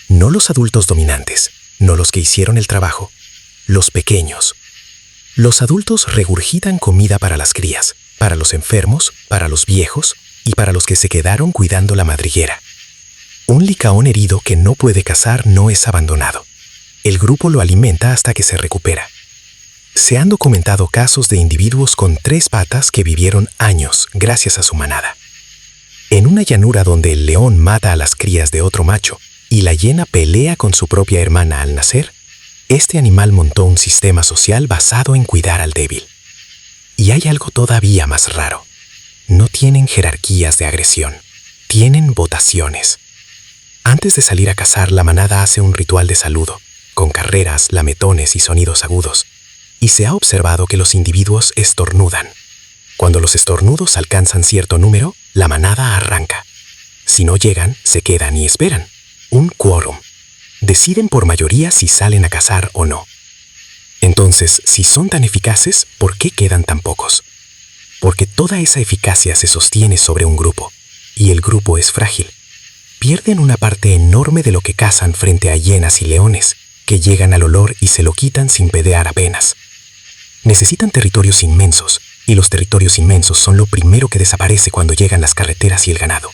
No los adultos dominantes, no los que hicieron el trabajo. Los pequeños. Los adultos regurgitan comida para las crías, para los enfermos, para los viejos y para los que se quedaron cuidando la madriguera. Un licaón herido que no puede cazar no es abandonado. El grupo lo alimenta hasta que se recupera. Se han documentado casos de individuos con 3 patas que vivieron años gracias a su manada. En una llanura donde el león mata a las crías de otro macho y la hiena pelea con su propia hermana al nacer, este animal montó un sistema social basado en cuidar al débil. Y hay algo todavía más raro. No tienen jerarquías de agresión, tienen votaciones. Antes de salir a cazar, la manada hace un ritual de saludo, con carreras, lametones y sonidos agudos, y se ha observado que los individuos estornudan. Cuando los estornudos alcanzan cierto número, la manada arranca. Si no llegan, se quedan y esperan. Un quórum. Deciden por mayoría si salen a cazar o no. Entonces, si son tan eficaces, ¿por qué quedan tan pocos? Porque toda esa eficacia se sostiene sobre un grupo, y el grupo es frágil. Pierden una parte enorme de lo que cazan frente a hienas y leones, que llegan al olor y se lo quitan sin pelear apenas. Necesitan territorios inmensos, y los territorios inmensos son lo primero que desaparece cuando llegan las carreteras y el ganado.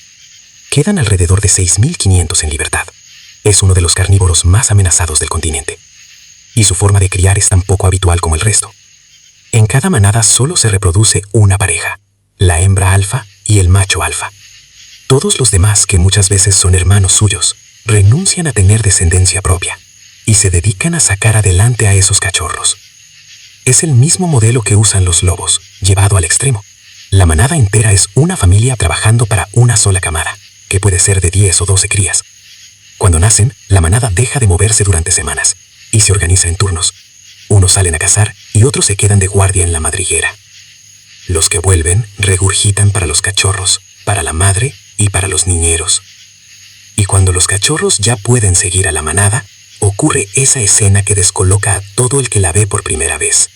Quedan alrededor de 6.500 en libertad. Es uno de los carnívoros más amenazados del continente. Y su forma de criar es tan poco habitual como el resto. En cada manada solo se reproduce una pareja, la hembra alfa y el macho alfa. Todos los demás, que muchas veces son hermanos suyos, renuncian a tener descendencia propia y se dedican a sacar adelante a esos cachorros. Es el mismo modelo que usan los lobos, llevado al extremo. La manada entera es una familia trabajando para una sola camada, que puede ser de 10 o 12 crías. Cuando nacen, la manada deja de moverse durante semanas y se organiza en turnos. Unos salen a cazar y otros se quedan de guardia en la madriguera. Los que vuelven regurgitan para los cachorros, para la madre y para los niñeros. Y cuando los cachorros ya pueden seguir a la manada, ocurre esa escena que descoloca a todo el que la ve por primera vez.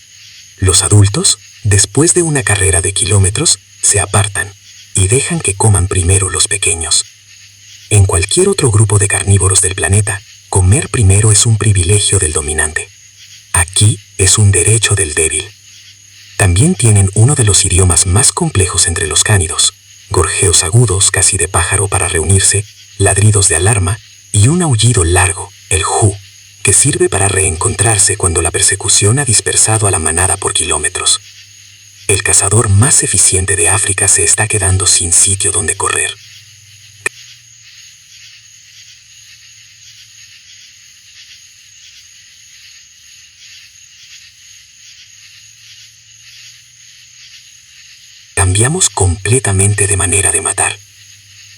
Los adultos, después de una carrera de kilómetros, se apartan y dejan que coman primero los pequeños. En cualquier otro grupo de carnívoros del planeta, comer primero es un privilegio del dominante. Aquí es un derecho del débil. También tienen uno de los idiomas más complejos entre los cánidos, gorjeos agudos casi de pájaro para reunirse, ladridos de alarma y un aullido largo, el hu, que sirve para reencontrarse cuando la persecución ha dispersado a la manada por kilómetros. El cazador más eficiente de África se está quedando sin sitio donde correr. Cambiamos completamente de manera de matar.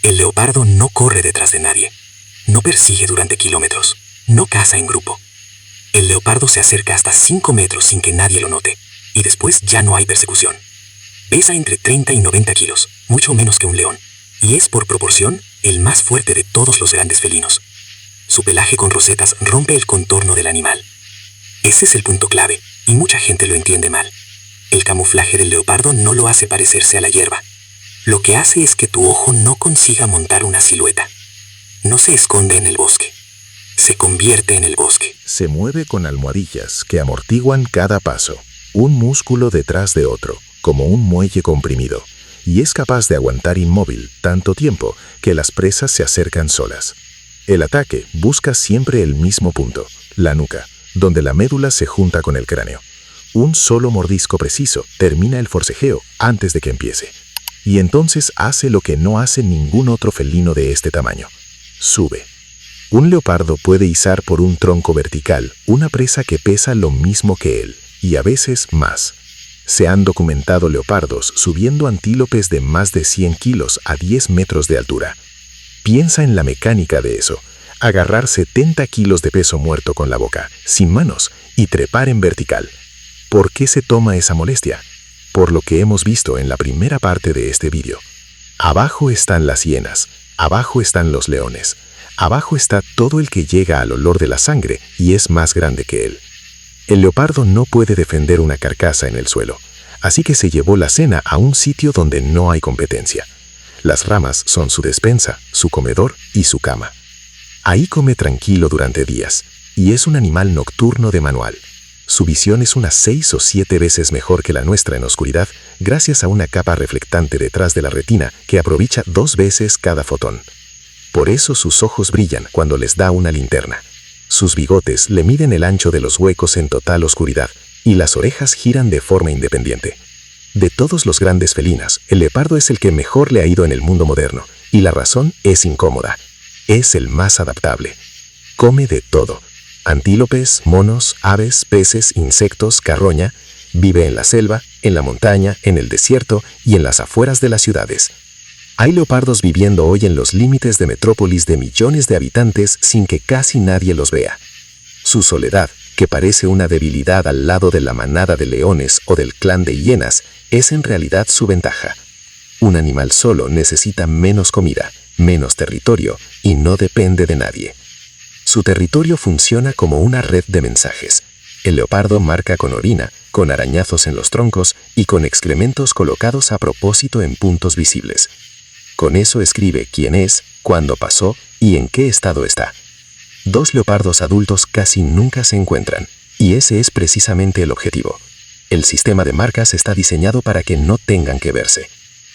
El leopardo no corre detrás de nadie, no persigue durante kilómetros, no caza en grupo. El leopardo se acerca hasta 5 metros sin que nadie lo note, y después ya no hay persecución. Pesa entre 30 y 90 kilos, mucho menos que un león, y es por proporción el más fuerte de todos los grandes felinos. Su pelaje con rosetas rompe el contorno del animal. Ese es el punto clave, y mucha gente lo entiende mal. El camuflaje del leopardo no lo hace parecerse a la hierba. Lo que hace es que tu ojo no consiga montar una silueta. No se esconde en el bosque. Se convierte en el bosque. Se mueve con almohadillas que amortiguan cada paso, un músculo detrás de otro, como un muelle comprimido, y es capaz de aguantar inmóvil tanto tiempo que las presas se acercan solas. El ataque busca siempre el mismo punto, la nuca, donde la médula se junta con el cráneo. Un solo mordisco preciso termina el forcejeo antes de que empiece. y entonces hace lo que no hace ningún otro felino de este tamaño. Sube. Un leopardo puede izar por un tronco vertical una presa que pesa lo mismo que él, y a veces más. Se han documentado leopardos subiendo antílopes de más de 100 kilos a 10 metros de altura. Piensa en la mecánica de eso. Agarrar 70 kilos de peso muerto con la boca, sin manos, y trepar en vertical. ¿Por qué se toma esa molestia? Por lo que hemos visto en la primera parte de este vídeo. Abajo están las hienas, abajo están los leones, abajo está todo el que llega al olor de la sangre y es más grande que él. El leopardo no puede defender una carcasa en el suelo, así que se llevó la cena a un sitio donde no hay competencia. Las ramas son su despensa, su comedor y su cama. Ahí come tranquilo durante días, y es un animal nocturno de manual. Su visión es unas 6 o 7 veces mejor que la nuestra en oscuridad, gracias a una capa reflectante detrás de la retina que aprovecha 2 veces cada fotón. Por eso sus ojos brillan cuando les da una linterna. Sus bigotes le miden el ancho de los huecos en total oscuridad, y las orejas giran de forma independiente. De todos los grandes felinos, el leopardo es el que mejor le ha ido en el mundo moderno, y la razón es incómoda. Es el más adaptable. Come de todo. Antílopes, monos, aves, peces, insectos, carroña. Vive en la selva, en la montaña, en el desierto y en las afueras de las ciudades. Hay leopardos viviendo hoy en los límites de metrópolis de millones de habitantes sin que casi nadie los vea. Su soledad, que parece una debilidad al lado de la manada de leones o del clan de hienas, es en realidad su ventaja. Un animal solo necesita menos comida, menos territorio y no depende de nadie. Su territorio funciona como una red de mensajes. El leopardo marca con orina, con arañazos en los troncos y con excrementos colocados a propósito en puntos visibles. Con eso escribe quién es, cuándo pasó y en qué estado está. 2 leopardos adultos casi nunca se encuentran, y ese es precisamente el objetivo. El sistema de marcas está diseñado para que no tengan que verse.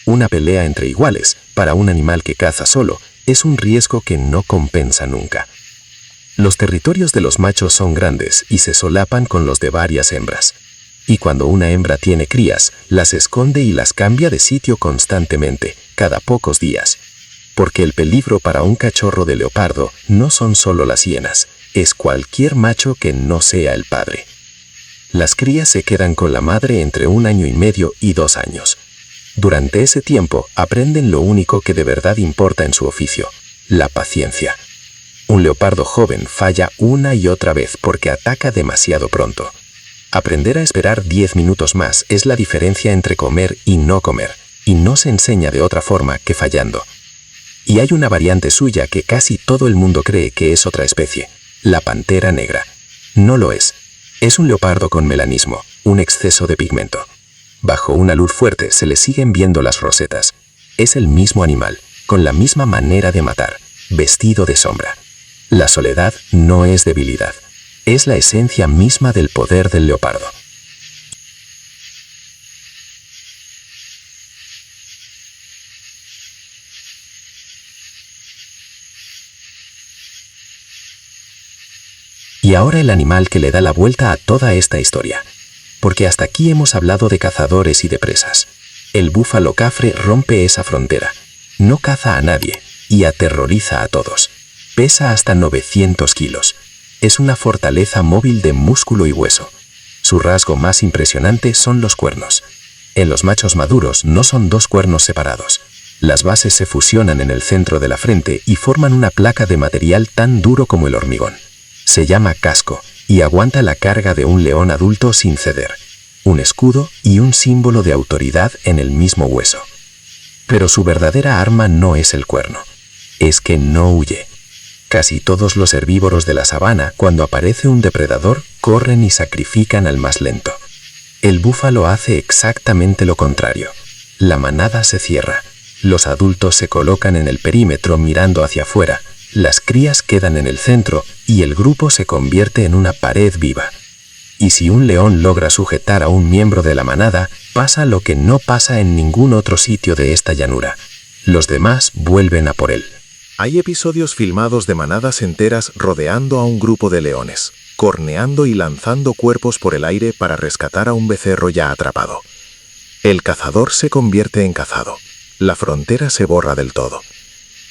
Una pelea entre iguales, para un animal que caza solo, es un riesgo que no compensa nunca. Los territorios de los machos son grandes y se solapan con los de varias hembras. Y cuando una hembra tiene crías, las esconde y las cambia de sitio constantemente, cada pocos días. Porque el peligro para un cachorro de leopardo no son solo las hienas, es cualquier macho que no sea el padre. Las crías se quedan con la madre entre 1 año y medio y 2 años. Durante ese tiempo aprenden lo único que de verdad importa en su oficio, la paciencia. Un leopardo joven falla una y otra vez porque ataca demasiado pronto. Aprender a esperar 10 minutos más es la diferencia entre comer y no se enseña de otra forma que fallando. Y hay una variante suya que casi todo el mundo cree que es otra especie, la pantera negra. No lo es. Es un leopardo con melanismo, un exceso de pigmento. Bajo una luz fuerte se le siguen viendo las rosetas. Es el mismo animal, con la misma manera de matar, vestido de sombra. La soledad no es debilidad. Es la esencia misma del poder del leopardo. Y ahora el animal que le da la vuelta a toda esta historia. Porque hasta aquí hemos hablado de cazadores y de presas. El búfalo cafre rompe esa frontera. No caza a nadie y aterroriza a todos. Pesa hasta 900 kilos. Es una fortaleza móvil de músculo y hueso. Su rasgo más impresionante son los cuernos. En los machos maduros no son 2 cuernos separados. Las bases se fusionan en el centro de la frente y forman una placa de material tan duro como el hormigón. Se llama casco y aguanta la carga de un león adulto sin ceder. Un escudo y un símbolo de autoridad en el mismo hueso. Pero su verdadera arma no es el cuerno. Es que no huye. Casi todos los herbívoros de la sabana, cuando aparece un depredador, corren y sacrifican al más lento. El búfalo hace exactamente lo contrario. La manada se cierra. Los adultos se colocan en el perímetro mirando hacia afuera. Las crías quedan en el centro y el grupo se convierte en una pared viva. Y si un león logra sujetar a un miembro de la manada, pasa lo que no pasa en ningún otro sitio de esta llanura. Los demás vuelven a por él. Hay episodios filmados de manadas enteras rodeando a un grupo de leones, corneando y lanzando cuerpos por el aire para rescatar a un becerro ya atrapado. El cazador se convierte en cazado, la frontera se borra del todo.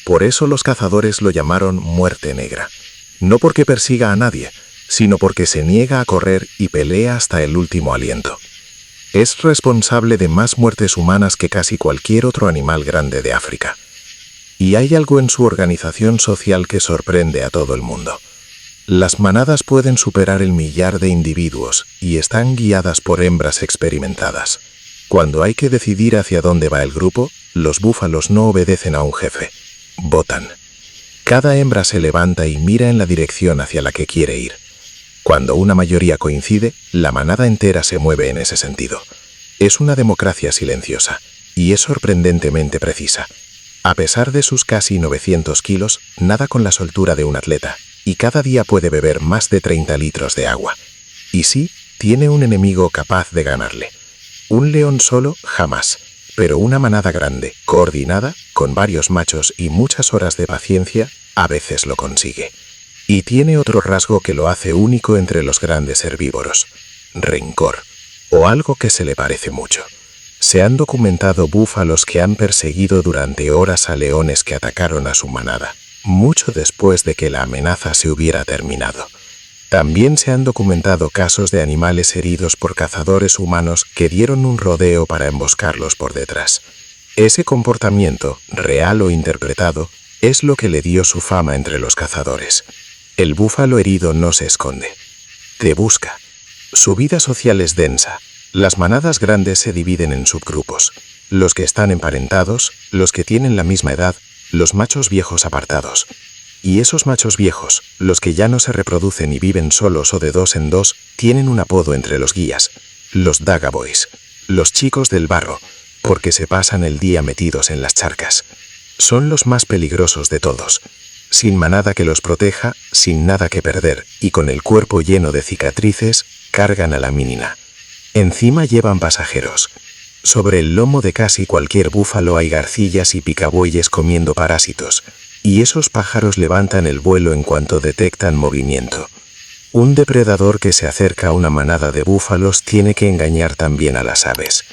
Por eso los cazadores lo llamaron muerte negra. No porque persiga a nadie, sino porque se niega a correr y pelea hasta el último aliento. Es responsable de más muertes humanas que casi cualquier otro animal grande de África. Y hay algo en su organización social que sorprende a todo el mundo. Las manadas pueden superar el 1.000.000 de individuos y están guiadas por hembras experimentadas. Cuando hay que decidir hacia dónde va el grupo, los búfalos no obedecen a un jefe, votan. Cada hembra se levanta y mira en la dirección hacia la que quiere ir. Cuando una mayoría coincide, la manada entera se mueve en ese sentido. Es una democracia silenciosa y es sorprendentemente precisa. A pesar de sus casi 900 kilos, nada con la soltura de un atleta y cada día puede beber más de 30 litros de agua. Y sí, tiene un enemigo capaz de ganarle. Un león solo, jamás. Pero una manada grande, coordinada, con varios machos y muchas horas de paciencia, a veces lo consigue. Y tiene otro rasgo que lo hace único entre los grandes herbívoros: rencor, o algo que se le parece mucho. Se han documentado búfalos que han perseguido durante horas a leones que atacaron a su manada, mucho después de que la amenaza se hubiera terminado. También se han documentado casos de animales heridos por cazadores humanos que dieron un rodeo para emboscarlos por detrás. Ese comportamiento, real o interpretado, es lo que le dio su fama entre los cazadores. El búfalo herido no se esconde. Te busca. Su vida social es densa. Las manadas grandes se dividen en subgrupos: los que están emparentados, los que tienen la misma edad, los machos viejos apartados. Y esos machos viejos, los que ya no se reproducen y viven solos o de dos en dos, tienen un apodo entre los guías: los Daga Boys, los chicos del barro, porque se pasan el día metidos en las charcas. Son los más peligrosos de todos. Sin manada que los proteja, sin nada que perder y con el cuerpo lleno de cicatrices, cargan a la mínima. Encima llevan pasajeros. Sobre el lomo de casi cualquier búfalo hay garcillas y picabueyes comiendo parásitos, y esos pájaros levantan el vuelo en cuanto detectan movimiento. Un depredador que se acerca a una manada de búfalos tiene que engañar también a las aves.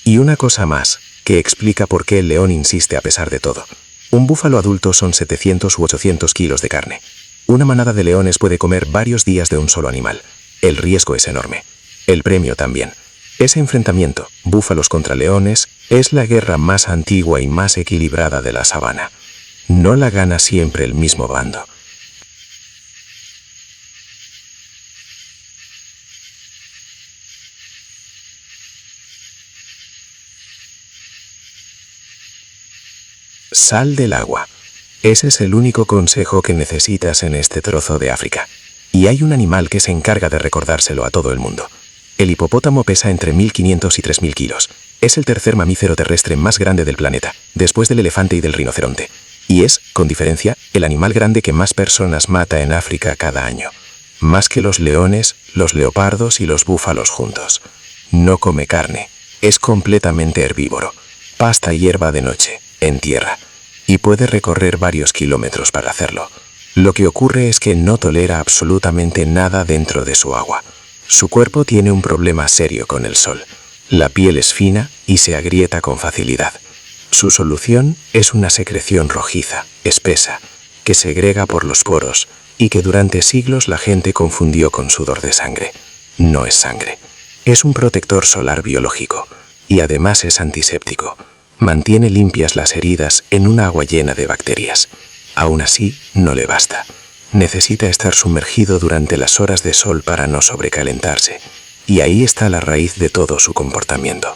Y una cosa más, que explica por qué el león insiste a pesar de todo. Un búfalo adulto son 700 u 800 kilos de carne. Una manada de leones puede comer varios días de un solo animal. El riesgo es enorme. El premio también. Ese enfrentamiento, búfalos contra leones, es la guerra más antigua y más equilibrada de la sabana. No la gana siempre el mismo bando. Sal del agua. Ese es el único consejo que necesitas en este trozo de África. Y hay un animal que se encarga de recordárselo a todo el mundo. El hipopótamo pesa entre 1.500 y 3.000 kilos. Es el tercer mamífero terrestre más grande del planeta, después del elefante y del rinoceronte. Y es, con diferencia, el animal grande que más personas mata en África cada año. Más que los leones, los leopardos y los búfalos juntos. No come carne. Es completamente herbívoro. Pasta hierba de noche, en tierra. Y puede recorrer varios kilómetros para hacerlo. Lo que ocurre es que no tolera absolutamente nada dentro de su agua. Su cuerpo tiene un problema serio con el sol. La piel es fina y se agrieta con facilidad. Su solución es una secreción rojiza, espesa, que segrega por los poros y que durante siglos la gente confundió con sudor de sangre. No es sangre. Es un protector solar biológico y además es antiséptico. Mantiene limpias las heridas en un agua llena de bacterias. Aún así, no le basta. Necesita estar sumergido durante las horas de sol para no sobrecalentarse. Y ahí está la raíz de todo su comportamiento.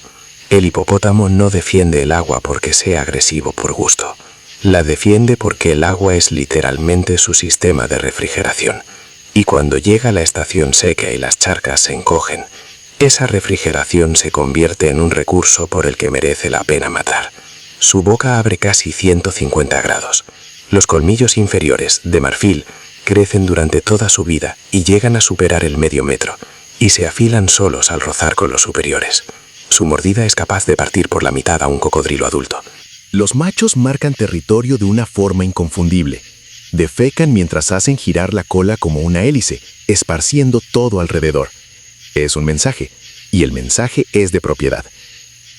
El hipopótamo no defiende el agua porque sea agresivo por gusto. La defiende porque el agua es literalmente su sistema de refrigeración. Y cuando llega la estación seca y las charcas se encogen, esa refrigeración se convierte en un recurso por el que merece la pena matar. Su boca abre casi 150 grados. Los colmillos inferiores, de marfil, crecen durante toda su vida y llegan a superar el medio metro, y se afilan solos al rozar con los superiores. Su mordida es capaz de partir por la mitad a un cocodrilo adulto. Los machos marcan territorio de una forma inconfundible. Defecan mientras hacen girar la cola como una hélice, esparciendo todo alrededor. Es un mensaje, y el mensaje es de propiedad.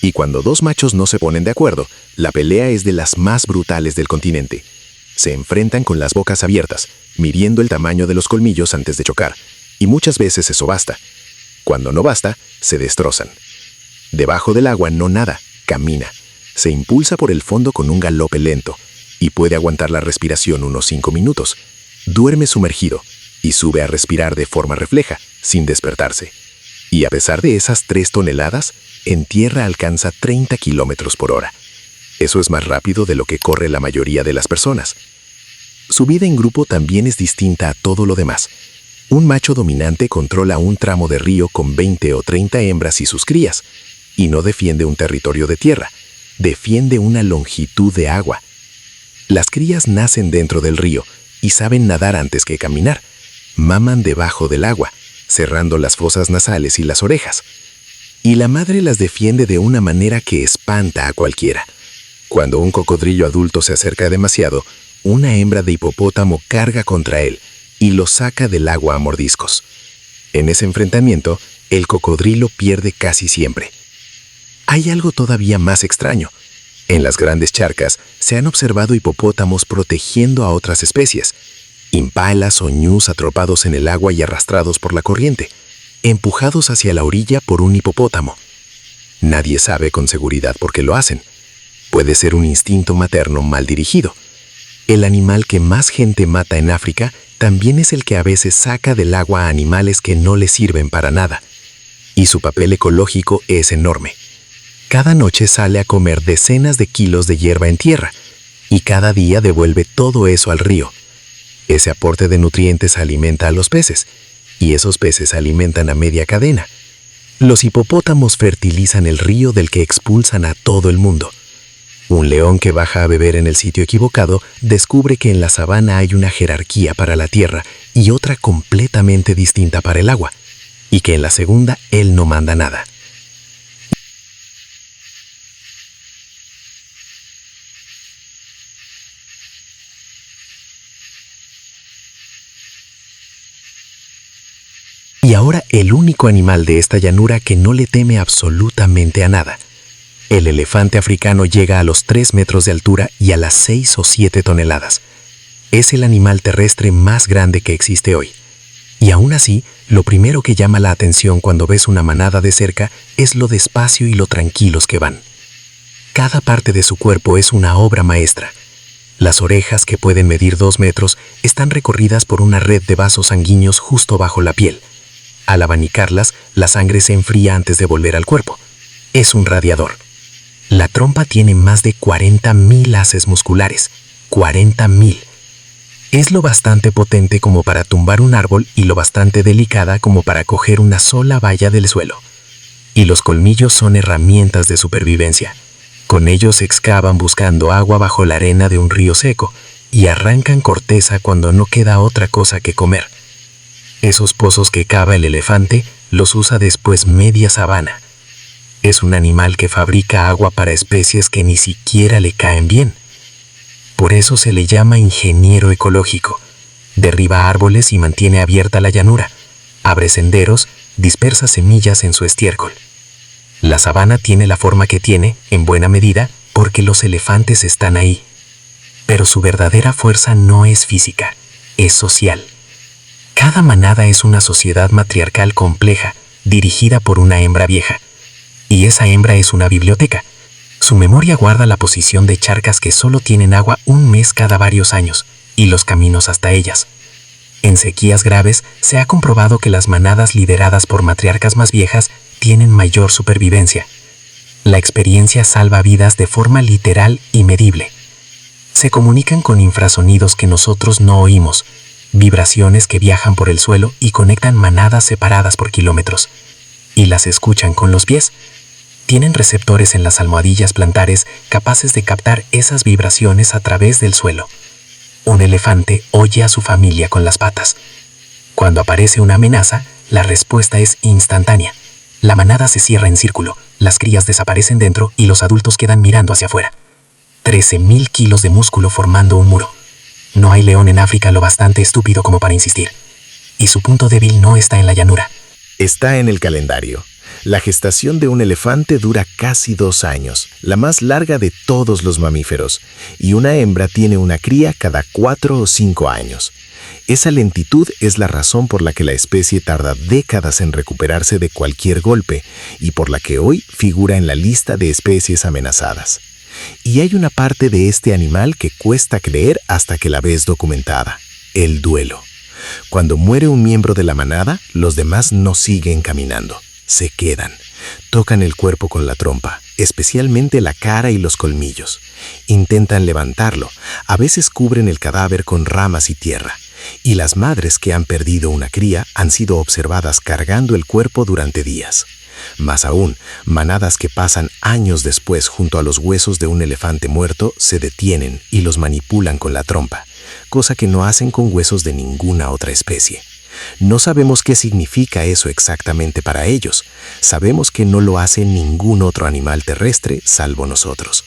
Y cuando dos machos no se ponen de acuerdo, la pelea es de las más brutales del continente. Se enfrentan con las bocas abiertas, midiendo el tamaño de los colmillos antes de chocar, y muchas veces eso basta. Cuando no basta, se destrozan. Debajo del agua no nada, camina. Se impulsa por el fondo con un galope lento, y puede aguantar la respiración unos 5 minutos. Duerme sumergido, y sube a respirar de forma refleja, sin despertarse. Y a pesar de esas 3 toneladas, en tierra alcanza 30 kilómetros por hora. Eso es más rápido de lo que corre la mayoría de las personas. Su vida en grupo también es distinta a todo lo demás. Un macho dominante controla un tramo de río con 20 o 30 hembras y sus crías, y no defiende un territorio de tierra, defiende una longitud de agua. Las crías nacen dentro del río y saben nadar antes que caminar. Maman debajo del agua, cerrando las fosas nasales y las orejas. Y la madre las defiende de una manera que espanta a cualquiera. Cuando un cocodrilo adulto se acerca demasiado, una hembra de hipopótamo carga contra él y lo saca del agua a mordiscos. En ese enfrentamiento, el cocodrilo pierde casi siempre. Hay algo todavía más extraño. En las grandes charcas se han observado hipopótamos protegiendo a otras especies, impalas o ñus atrapados en el agua y arrastrados por la corriente, empujados hacia la orilla por un hipopótamo. Nadie sabe con seguridad por qué lo hacen. Puede ser un instinto materno mal dirigido. El animal que más gente mata en África también es el que a veces saca del agua a animales que no le sirven para nada. Y su papel ecológico es enorme. Cada noche sale a comer decenas de kilos de hierba en tierra, y cada día devuelve todo eso al río. Ese aporte de nutrientes alimenta a los peces, y esos peces alimentan a media cadena. Los hipopótamos fertilizan el río del que expulsan a todo el mundo. Un león que baja a beber en el sitio equivocado descubre que en la sabana hay una jerarquía para la tierra y otra completamente distinta para el agua, y que en la segunda él no manda nada. Y ahora el único animal de esta llanura que no le teme absolutamente a nada. El elefante africano llega a los 3 metros de altura y a las 6 o 7 toneladas. Es el animal terrestre más grande que existe hoy. Y aún así, lo primero que llama la atención cuando ves una manada de cerca es lo despacio y lo tranquilos que van. Cada parte de su cuerpo es una obra maestra. Las orejas, que pueden medir 2 metros, están recorridas por una red de vasos sanguíneos justo bajo la piel. Al abanicarlas, la sangre se enfría antes de volver al cuerpo. Es un radiador. La trompa tiene más de 40.000 haces musculares. 40.000. Es lo bastante potente como para tumbar un árbol y lo bastante delicada como para coger una sola valla del suelo. Y los colmillos son herramientas de supervivencia. Con ellos excavan buscando agua bajo la arena de un río seco y arrancan corteza cuando no queda otra cosa que comer. Esos pozos que cava el elefante los usa después media sabana. Es un animal que fabrica agua para especies que ni siquiera le caen bien. Por eso se le llama ingeniero ecológico. Derriba árboles y mantiene abierta la llanura. Abre senderos, dispersa semillas en su estiércol. La sabana tiene la forma que tiene, en buena medida, porque los elefantes están ahí. Pero su verdadera fuerza no es física, es social. Cada manada es una sociedad matriarcal compleja, dirigida por una hembra vieja. Y esa hembra es una biblioteca. Su memoria guarda la posición de charcas que solo tienen agua un mes cada varios años, y los caminos hasta ellas. En sequías graves se ha comprobado que las manadas lideradas por matriarcas más viejas tienen mayor supervivencia. La experiencia salva vidas de forma literal y medible. Se comunican con infrasonidos que nosotros no oímos, vibraciones que viajan por el suelo y conectan manadas separadas por kilómetros. Y las escuchan con los pies. Tienen receptores en las almohadillas plantares capaces de captar esas vibraciones a través del suelo. Un elefante oye a su familia con las patas. Cuando aparece una amenaza, la respuesta es instantánea. La manada se cierra en círculo, las crías desaparecen dentro y los adultos quedan mirando hacia afuera. 13.000 kilos de músculo formando un muro. No hay león en África lo bastante estúpido como para insistir. Y su punto débil no está en la llanura. Está en el calendario. La gestación de un elefante dura casi 2 años, la más larga de todos los mamíferos, y una hembra tiene una cría cada 4 o 5 años. Esa lentitud es la razón por la que la especie tarda décadas en recuperarse de cualquier golpe y por la que hoy figura en la lista de especies amenazadas. Y hay una parte de este animal que cuesta creer hasta que la ves documentada: el duelo. Cuando muere un miembro de la manada, los demás no siguen caminando, se quedan. Tocan el cuerpo con la trompa, especialmente la cara y los colmillos. Intentan levantarlo, a veces cubren el cadáver con ramas y tierra. Y las madres que han perdido una cría han sido observadas cargando el cuerpo durante días. Más aún, manadas que pasan años después junto a los huesos de un elefante muerto se detienen y los manipulan con la trompa, cosa que no hacen con huesos de ninguna otra especie. No sabemos qué significa eso exactamente para ellos. Sabemos que no lo hace ningún otro animal terrestre salvo nosotros.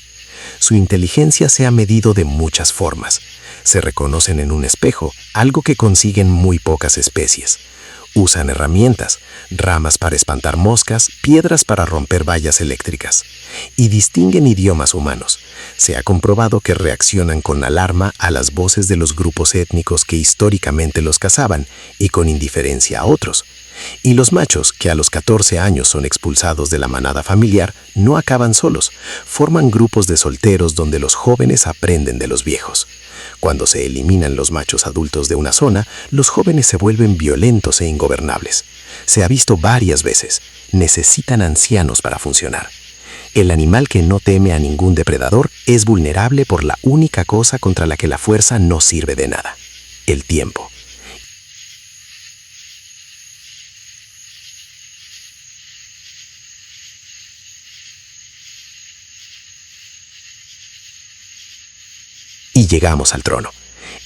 Su inteligencia se ha medido de muchas formas. Se reconocen en un espejo, algo que consiguen muy pocas especies. Usan herramientas, ramas para espantar moscas, piedras para romper vallas eléctricas. Y distinguen idiomas humanos. Se ha comprobado que reaccionan con alarma a las voces de los grupos étnicos que históricamente los cazaban y con indiferencia a otros. Y los machos, que a los 14 años son expulsados de la manada familiar, no acaban solos. Forman grupos de solteros donde los jóvenes aprenden de los viejos. Cuando se eliminan los machos adultos de una zona, los jóvenes se vuelven violentos e ingobernables. Se ha visto varias veces. Necesitan ancianos para funcionar. El animal que no teme a ningún depredador es vulnerable por la única cosa contra la que la fuerza no sirve de nada: el tiempo. Y llegamos al trono.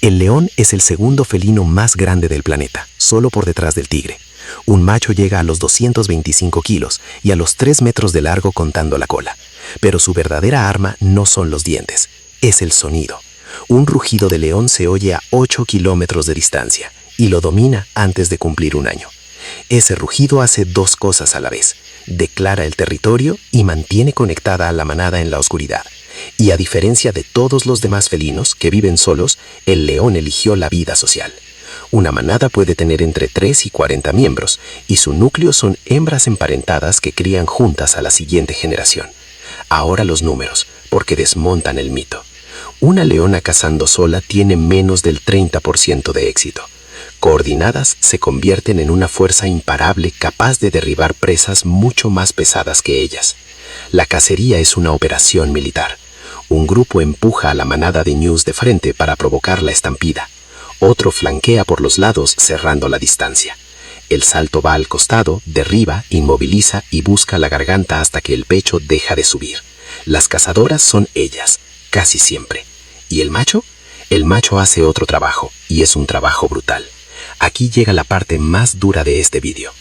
El león es el segundo felino más grande del planeta, solo por detrás del tigre. Un macho llega a los 225 kilos y a los 3 metros de largo contando la cola. Pero su verdadera arma no son los dientes, es el sonido. Un rugido de león se oye a 8 kilómetros de distancia y lo domina antes de cumplir un año. Ese rugido hace 2 cosas a la vez: declara el territorio y mantiene conectada a la manada en la oscuridad. Y a diferencia de todos los demás felinos que viven solos, el león eligió la vida social. Una manada puede tener entre 3 y 40 miembros, y su núcleo son hembras emparentadas que crían juntas a la siguiente generación. Ahora los números, porque desmontan el mito. Una leona cazando sola tiene menos del 30% de éxito. Coordinadas, se convierten en una fuerza imparable capaz de derribar presas mucho más pesadas que ellas. La cacería es una operación militar. Un grupo empuja a la manada de ñus de frente para provocar la estampida. Otro flanquea por los lados cerrando la distancia. El salto va al costado, derriba, inmoviliza y busca la garganta hasta que el pecho deja de subir. Las cazadoras son ellas, casi siempre. ¿Y el macho? El macho hace otro trabajo, y es un trabajo brutal. Aquí llega la parte más dura de este vídeo.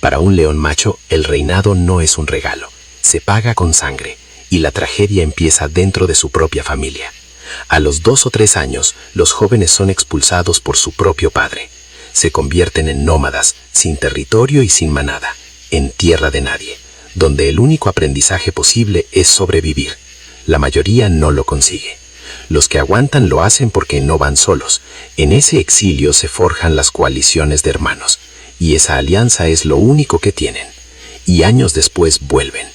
Para un león macho, el reinado no es un regalo. Se paga con sangre, y la tragedia empieza dentro de su propia familia. A los 2 o 3 años, los jóvenes son expulsados por su propio padre. Se convierten en nómadas, sin territorio y sin manada, en tierra de nadie, donde el único aprendizaje posible es sobrevivir. La mayoría no lo consigue. Los que aguantan lo hacen porque no van solos. En ese exilio se forjan las coaliciones de hermanos, y esa alianza es lo único que tienen. Y años después vuelven,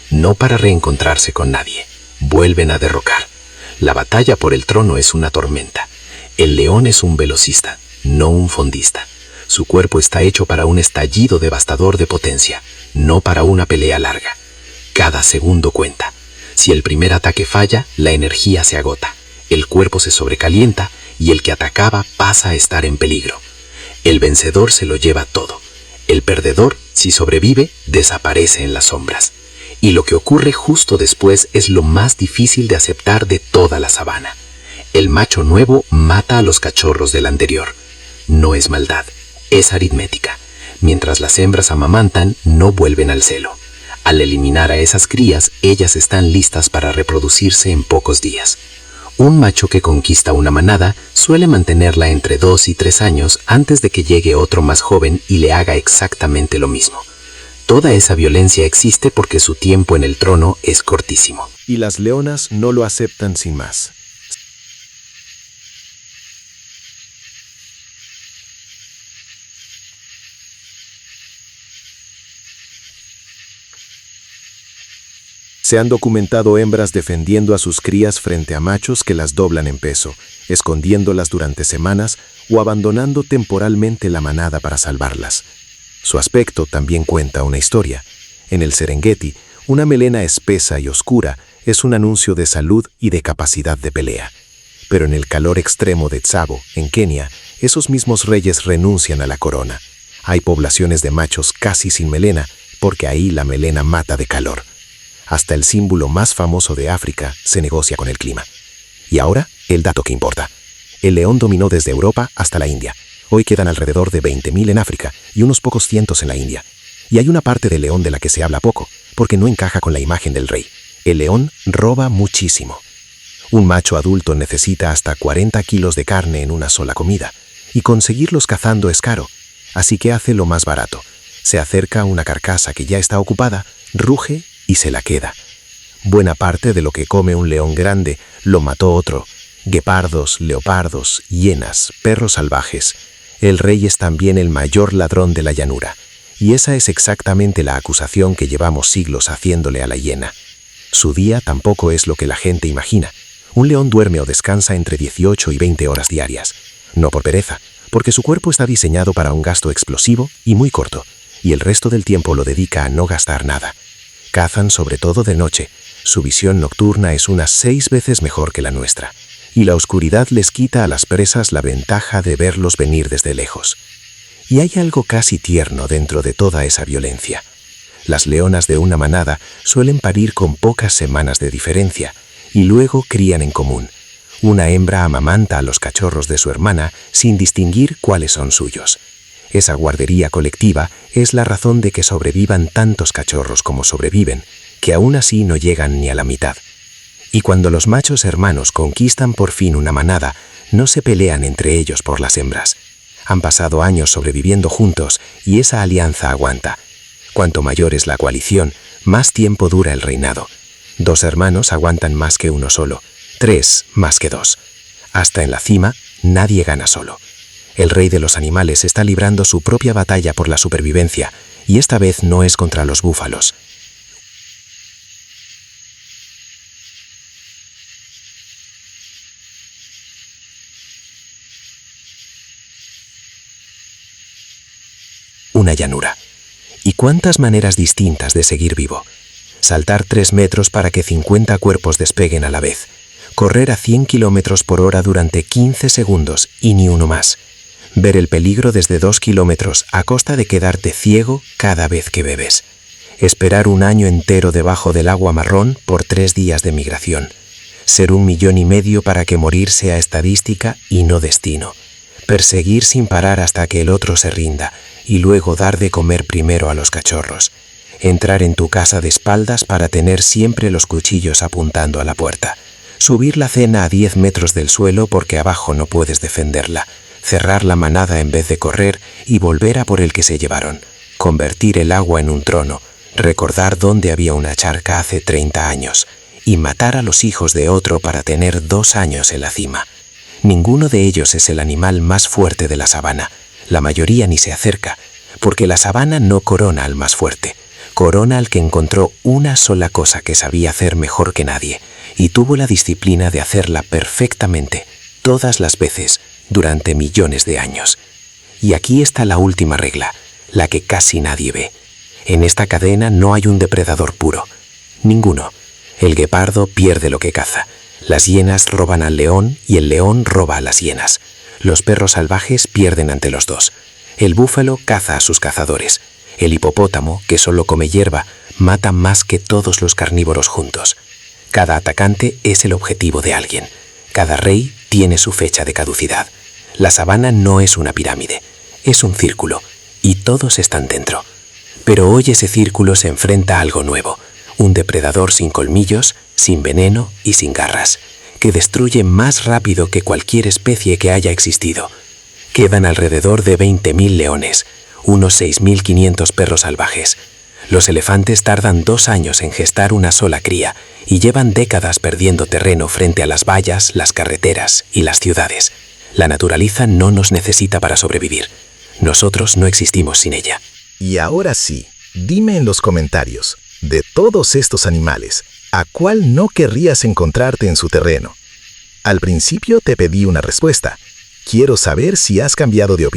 no para reencontrarse con nadie, vuelven a derrocar. La batalla por el trono es una tormenta. El león es un velocista, no un fondista. Su cuerpo está hecho para un estallido devastador de potencia, no para una pelea larga. Cada segundo cuenta. Si el primer ataque falla, la energía se agota, el cuerpo se sobrecalienta y el que atacaba pasa a estar en peligro. El vencedor se lo lleva todo. El perdedor, si sobrevive, desaparece en las sombras. Y lo que ocurre justo después es lo más difícil de aceptar de toda la sabana. El macho nuevo mata a los cachorros del anterior. No es maldad, es aritmética. Mientras las hembras amamantan, no vuelven al celo. Al eliminar a esas crías, ellas están listas para reproducirse en pocos días. Un macho que conquista una manada suele mantenerla entre 2 y 3 años antes de que llegue otro más joven y le haga exactamente lo mismo. Toda esa violencia existe porque su tiempo en el trono es cortísimo. Y las leonas no lo aceptan sin más. Se han documentado hembras defendiendo a sus crías frente a machos que las doblan en peso, escondiéndolas durante semanas o abandonando temporalmente la manada para salvarlas. Su aspecto también cuenta una historia. En el Serengeti, una melena espesa y oscura es un anuncio de salud y de capacidad de pelea. Pero en el calor extremo de Tsavo, en Kenia, esos mismos reyes renuncian a la corona. Hay poblaciones de machos casi sin melena, porque ahí la melena mata de calor. Hasta el símbolo más famoso de África se negocia con el clima. Y ahora, el dato que importa. El león dominó desde Europa hasta la India. Hoy quedan alrededor de 20.000 en África y unos pocos cientos en la India. Y hay una parte del león de la que se habla poco, porque no encaja con la imagen del rey. El león roba muchísimo. Un macho adulto necesita hasta 40 kilos de carne en una sola comida, y conseguirlos cazando es caro, así que hace lo más barato. Se acerca a una carcasa que ya está ocupada, ruge y se la queda. Buena parte de lo que come un león grande lo mató otro. Guepardos, leopardos, hienas, perros salvajes. El rey es también el mayor ladrón de la llanura, y esa es exactamente la acusación que llevamos siglos haciéndole a la hiena. Su día tampoco es lo que la gente imagina. Un león duerme o descansa entre 18 y 20 horas diarias. No por pereza, porque su cuerpo está diseñado para un gasto explosivo y muy corto, y el resto del tiempo lo dedica a no gastar nada. Cazan sobre todo de noche. Su visión nocturna es unas 6 veces mejor que la nuestra, y la oscuridad les quita a las presas la ventaja de verlos venir desde lejos. Y hay algo casi tierno dentro de toda esa violencia. Las leonas de una manada suelen parir con pocas semanas de diferencia, y luego crían en común. Una hembra amamanta a los cachorros de su hermana sin distinguir cuáles son suyos. Esa guardería colectiva es la razón de que sobrevivan tantos cachorros como sobreviven, que aún así no llegan ni a la mitad. Y cuando los machos hermanos conquistan por fin una manada, no se pelean entre ellos por las hembras. Han pasado años sobreviviendo juntos y esa alianza aguanta. Cuanto mayor es la coalición, más tiempo dura el reinado. 2 hermanos aguantan más que uno solo, 3 más que 2. Hasta en la cima, nadie gana solo. El rey de los animales está librando su propia batalla por la supervivencia, y esta vez no es contra los búfalos. Una llanura. ¿Y cuántas maneras distintas de seguir vivo? Saltar 3 metros para que 50 cuerpos despeguen a la vez. Correr a 100 kilómetros por hora durante 15 segundos y ni uno más. Ver el peligro desde 2 kilómetros a costa de quedarte ciego cada vez que bebes. Esperar un año entero debajo del agua marrón por 3 días de migración. Ser 1,5 millones para que morir sea estadística y no destino. Perseguir sin parar hasta que el otro se rinda y luego dar de comer primero a los cachorros. Entrar en tu casa de espaldas para tener siempre los cuchillos apuntando a la puerta. Subir la cena a 10 metros del suelo porque abajo no puedes defenderla. Cerrar la manada en vez de correr y volver a por el que se llevaron. Convertir el agua en un trono. Recordar dónde había una charca hace 30 años. Y matar a los hijos de otro para tener 2 años en la cima. Ninguno de ellos es el animal más fuerte de la sabana. La mayoría ni se acerca, porque la sabana no corona al más fuerte. Corona al que encontró una sola cosa que sabía hacer mejor que nadie y tuvo la disciplina de hacerla perfectamente, todas las veces, durante millones de años. Y aquí está la última regla, la que casi nadie ve. En esta cadena no hay un depredador puro. Ninguno. El guepardo pierde lo que caza. Las hienas roban al león y el león roba a las hienas. Los perros salvajes pierden ante los dos. El búfalo caza a sus cazadores. El hipopótamo, que solo come hierba, mata más que todos los carnívoros juntos. Cada atacante es el objetivo de alguien. Cada rey tiene su fecha de caducidad. La sabana no es una pirámide, es un círculo, y todos están dentro. Pero hoy ese círculo se enfrenta a algo nuevo, un depredador sin colmillos, sin veneno y sin garras, que destruye más rápido que cualquier especie que haya existido. Quedan alrededor de 20.000 leones, unos 6.500 perros salvajes. Los elefantes tardan 2 años en gestar una sola cría y llevan décadas perdiendo terreno frente a las vallas, las carreteras y las ciudades. La naturaleza no nos necesita para sobrevivir. Nosotros no existimos sin ella. Y ahora sí, dime en los comentarios, de todos estos animales, ¿a cuál no querrías encontrarte en su terreno? Al principio te pedí una respuesta. Quiero saber si has cambiado de opinión.